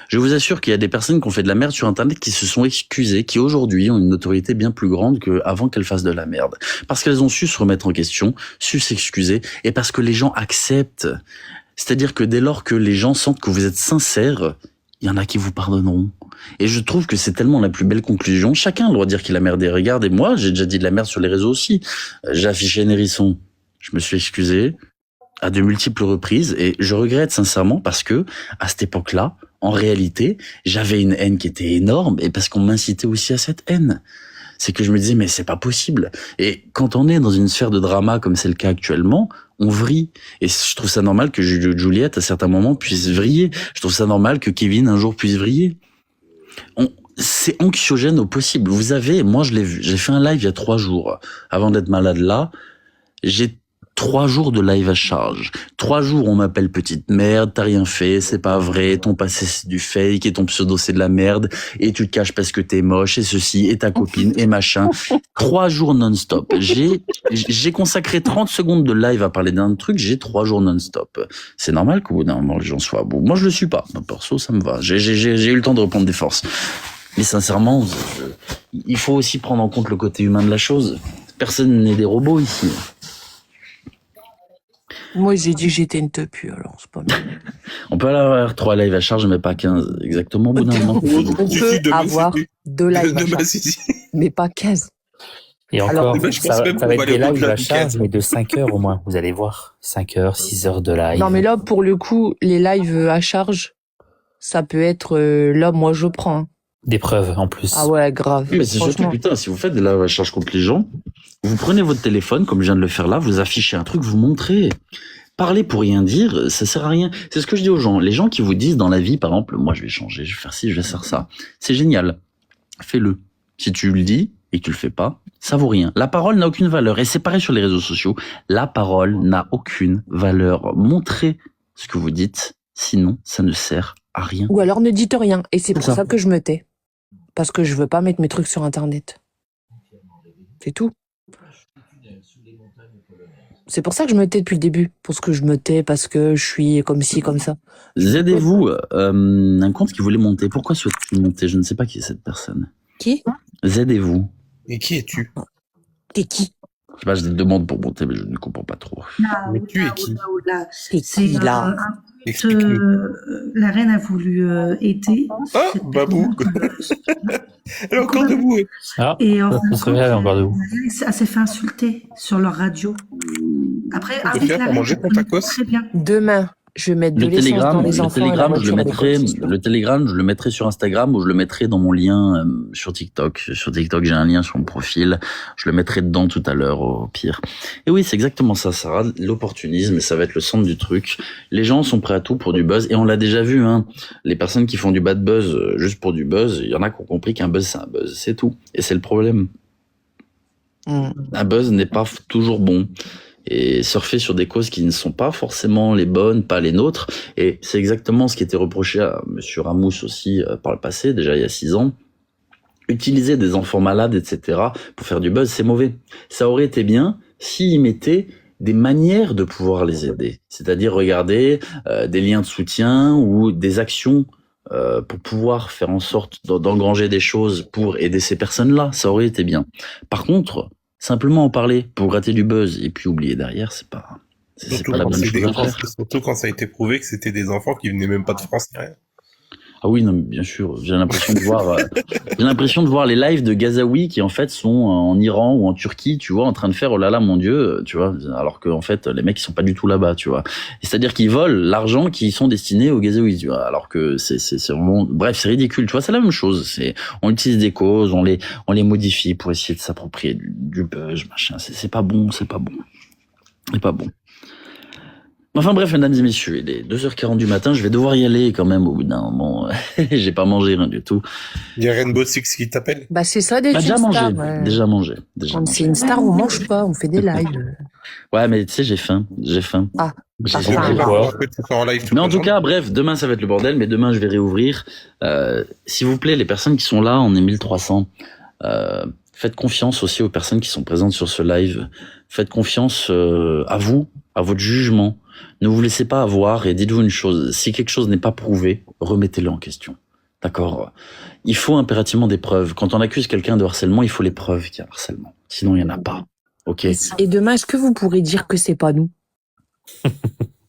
Je vous assure qu'il y a des personnes qui ont fait de la merde sur Internet qui se sont excusées, qui aujourd'hui ont une notoriété bien plus grande qu'avant qu'elles fassent de la merde. Parce qu'elles ont su se remettre en question, su s'excuser, et parce que les gens acceptent. C'est-à-dire que dès lors que les gens sentent que vous êtes sincère, il y en a qui vous pardonneront. Et je trouve que c'est tellement la plus belle conclusion. Chacun a le droit de dire qu'il a merdé. Regardez, moi, j'ai déjà dit de la merde sur les réseaux aussi. J'ai affiché un hérisson. Je me suis excusé à de multiples reprises et je regrette sincèrement parce que à cette époque-là, en réalité, j'avais une haine qui était énorme et parce qu'on m'incitait aussi à cette haine. C'est que je me disais mais c'est pas possible. Et quand on est dans une sphère de drama comme c'est le cas actuellement, on vrille. Et je trouve ça normal que Juliette à certains moments puisse vriller. Je trouve ça normal que Kevin un jour puisse vriller. C'est anxiogène au possible. Vous avez, moi je l'ai vu, j'ai fait un live il y a 3 jours avant d'être malade là. J'ai 3 jours de live à charge. 3 jours, on m'appelle petite merde, t'as rien fait, c'est pas vrai, ton passé c'est du fake, et ton pseudo c'est de la merde, et tu te caches parce que t'es moche, et ceci, et ta copine, et machin. 3 jours non-stop. J'ai consacré 30 secondes de live à parler d'un truc, j'ai 3 jours non-stop. C'est normal qu'au bout d'un moment, les gens soient beaux. Moi, je le suis pas. Perso, ça me va. J'ai eu le temps de reprendre des forces. Mais sincèrement, il faut aussi prendre en compte le côté humain de la chose. Personne n'est des robots ici. Moi, j'ai dit que j'étais une tepu, alors c'est pas mal. On peut avoir 3 lives à charge, mais pas 15. Exactement, au bout d'un moment. On peut avoir 2 lives à charge, mais pas 15. Et Alors, encore, ça va être des lives à charge, mais de 5 heures au moins. Vous allez voir. 5 heures, 6 heures de live. Non, mais là, pour le coup, les lives à charge, ça peut être... là, moi, je prends. Hein. Des preuves, en plus. Ah ouais, grave. Oui, mais c'est surtout, putain, si vous faites de la charge contre les gens, vous prenez votre téléphone, comme je viens de le faire là, vous affichez un truc, vous montrez. Parler pour rien dire, ça sert à rien. C'est ce que je dis aux gens. Les gens qui vous disent dans la vie, par exemple, moi je vais changer, je vais faire ci, je vais faire ça. C'est génial. Fais-le. Si tu le dis et que tu le fais pas, ça vaut rien. La parole n'a aucune valeur. Et c'est pareil sur les réseaux sociaux. La parole n'a aucune valeur. Montrez ce que vous dites, sinon ça ne sert à rien. Ou alors ne dites rien. Et c'est pour ça que je me tais. Parce que je veux pas mettre mes trucs sur Internet. C'est tout. C'est pour ça que je me tais depuis le début. Parce que je me tais, parce que je suis comme ci, comme ça. Aidez-vous, un compte qui voulait monter. Pourquoi souhaite-t-il monter? Je ne sais pas qui est cette personne. Qui? Aidez-vous. Et qui es-tu? T'es qui? Je sais pas, je demande pour monter, mais je ne comprends pas trop. Mais tu es qui? T'es qui, là? Explique-nous. La reine a voulu aider. Ah, Babou. Elle est encore debout. Ah, Et on se réveille encore debout. elle s'est fait insulter sur leur radio. Après, Tu peux avec faire la pour reine, manger ton tacos? très bien. Demain, je vais mettre de Le l'essence télégramme, dans les enfants. le télégramme, je le mettrai sur Instagram ou je le mettrai dans mon lien sur TikTok. Sur TikTok, j'ai un lien sur mon profil. Je le mettrai dedans tout à l'heure, au pire. Et oui, c'est exactement ça, Sarah. L'opportunisme, ça va être le centre du truc. Les gens sont prêts à tout pour du buzz. Et on l'a déjà vu, hein. Les personnes qui font du bad buzz juste pour du buzz, il y en a qui ont compris qu'un buzz, c'est un buzz. C'est tout. Et c'est le problème. Un buzz n'est pas toujours bon. Et surfer sur des causes qui ne sont pas forcément les bonnes, pas les nôtres. Et c'est exactement ce qui était reproché à Monsieur Ramous aussi par le passé, déjà il y a 6 ans. Utiliser des enfants malades, etc. pour faire du buzz, c'est mauvais. Ça aurait été bien s'ils mettaient des manières de pouvoir les aider. C'est-à-dire regarder des liens de soutien ou des actions pour pouvoir faire en sorte d'engranger des choses pour aider ces personnes-là. Ça aurait été bien. Par contre, simplement en parler pour gratter du buzz et puis oublier derrière, c'est pas la bonne chose à faire. Surtout quand ça a été prouvé que c'était des enfants qui venaient même pas de France ni rien. Ah oui, non, mais bien sûr. J'ai l'impression de voir les lives de Gazaoui qui en fait sont en Iran ou en Turquie, tu vois, en train de faire oh là là mon Dieu, tu vois, alors que en fait les mecs ils sont pas du tout là-bas, tu vois. C'est-à-dire qu'ils volent l'argent qui sont destinés aux Gazaouis, tu vois, alors que c'est vraiment, bref, c'est ridicule, tu vois, c'est la même chose. On utilise des causes, on les modifie pour essayer de s'approprier du buzz, machin. C'est pas bon. Enfin bref, mesdames et messieurs, il est 2h40 du matin, je vais devoir y aller quand même au bout d'un moment. J'ai pas mangé rien du tout. Il y a Rainbow Six qui t'appelle? Bah c'est ça d'être déjà une mangé, star. Ouais. déjà mangé. C'est une star, on mange pas, on fait des lives. Ouais, mais tu sais, j'ai faim. Ah. Mais en tout cas, bref, demain ça va être le bordel, mais demain je vais réouvrir. S'il vous plaît, les personnes qui sont là, on est 1300. Faites confiance aussi aux personnes qui sont présentes sur ce live. Faites confiance à vous, à votre jugement. Ne vous laissez pas avoir et dites-vous une chose, si quelque chose n'est pas prouvé, remettez-le en question. D'accord? Il faut impérativement des preuves. Quand on accuse quelqu'un de harcèlement, il faut les preuves qu'il y a harcèlement. Sinon, il n'y en a pas. Ok? Et demain, est-ce que vous pourrez dire que c'est pas nous?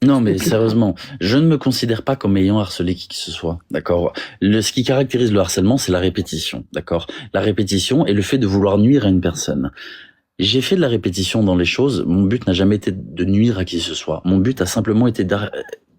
Non, mais sérieusement, je ne me considère pas comme ayant harcelé qui que ce soit, d'accord? Ce qui caractérise le harcèlement, c'est la répétition, d'accord? La répétition et le fait de vouloir nuire à une personne. J'ai fait de la répétition dans les choses, mon but n'a jamais été de nuire à qui que ce soit. Mon but a simplement été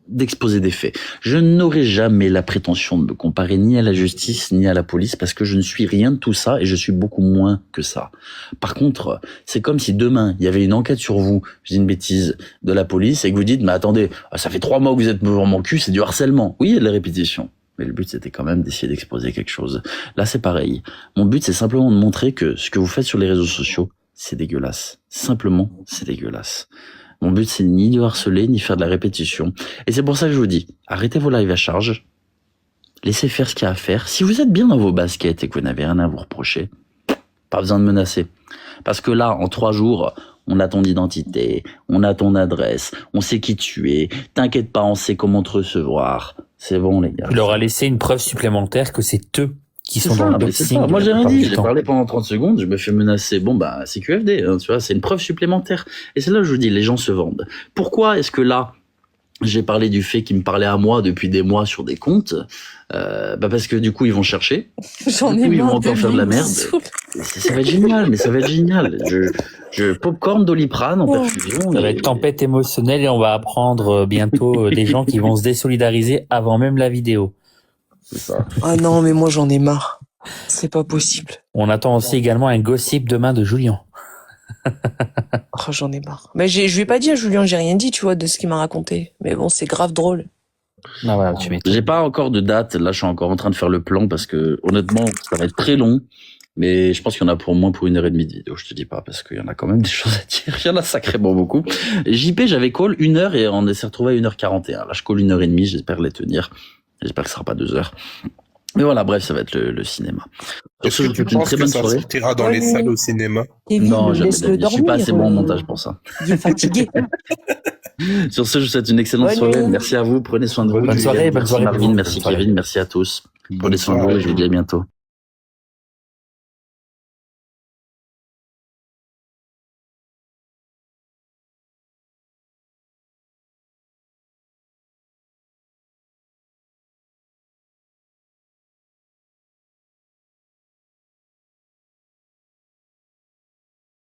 d'exposer des faits. Je n'aurai jamais la prétention de me comparer ni à la justice ni à la police parce que je ne suis rien de tout ça et je suis beaucoup moins que ça. Par contre, c'est comme si demain il y avait une enquête sur vous, je dis une bêtise, de la police et que vous dites mais attendez, ça fait 3 mois que vous êtes devant mon cul, c'est du harcèlement. Oui, il y a de la répétition. Mais le but, c'était quand même d'essayer d'exposer quelque chose. Là, c'est pareil. Mon but, c'est simplement de montrer que ce que vous faites sur les réseaux sociaux, c'est dégueulasse. Simplement, c'est dégueulasse. Mon but, c'est ni de harceler, ni faire de la répétition. Et c'est pour ça que je vous dis, arrêtez vos lives à charge, laissez faire ce qu'il y a à faire. Si vous êtes bien dans vos baskets et que vous n'avez rien à vous reprocher, pas besoin de menacer. Parce que là, en 3 jours, on a ton identité, on a ton adresse, on sait qui tu es, t'inquiète pas, on sait comment te recevoir. C'est bon, les gars. Tu leur as laissé une preuve supplémentaire que c'est eux qui sont dans le c'est doxing. ça. Moi, j'ai rien dit. J'ai Temps. parlé pendant 30 secondes, je me fais menacer. Bon, bah, c'est QFD, hein, tu vois, c'est une preuve supplémentaire. Et c'est là que je vous dis, les gens se vendent. Pourquoi est-ce que là, j'ai parlé du fait qu'ils me parlaient à moi depuis des mois sur des comptes? Parce que du coup, ils vont chercher. J'en Du ai coup, ils vont marre encore de faire de la lui, merde. il me saoule. Ça va être génial, mais ça va être génial. Je popcorn Doliprane en perfusion. Ça va être tempête émotionnelle et on va apprendre bientôt des gens qui vont se désolidariser avant même la vidéo. C'est ça. Ah non, mais moi j'en ai marre. C'est pas possible. On attend aussi également un gossip demain de Julien. Oh, j'en ai marre. Mais je vais pas dire, Julien, j'ai rien dit, tu vois, de ce qu'il m'a raconté. Mais bon, c'est grave drôle. Ah voilà, tu m'étonnes. J'ai pas encore de date. Là, je suis encore en train de faire le plan parce que, honnêtement, ça va être très long. Mais je pense qu'il y en a pour au moins pour 1h30 de vidéo. Je te dis pas parce qu'il y en a quand même des choses à dire. Il y en a sacrément beaucoup. JP, j'avais call 1h et on s'est retrouvé à 1h41. Là, je call 1h30. J'espère les tenir. J'espère que ce sera pas 2 heures. Mais voilà, bref, ça va être le cinéma. Est-ce que tu penses que ça sortira dans les salles au cinéma? Kevin, Non, jamais laisse-le de la vie. Je suis pas assez bon en dormir. montage pour ça. Il est fatigué. Sur ce, je vous souhaite une excellente Bonne soirée. nuit. Merci à vous. Prenez soin de vous. Bonne soirée, bonne Merci soirée. Marvin, merci Bonne soirée. Kevin, merci à tous. Prenez soin de vous soirée. et je vous dis à bientôt.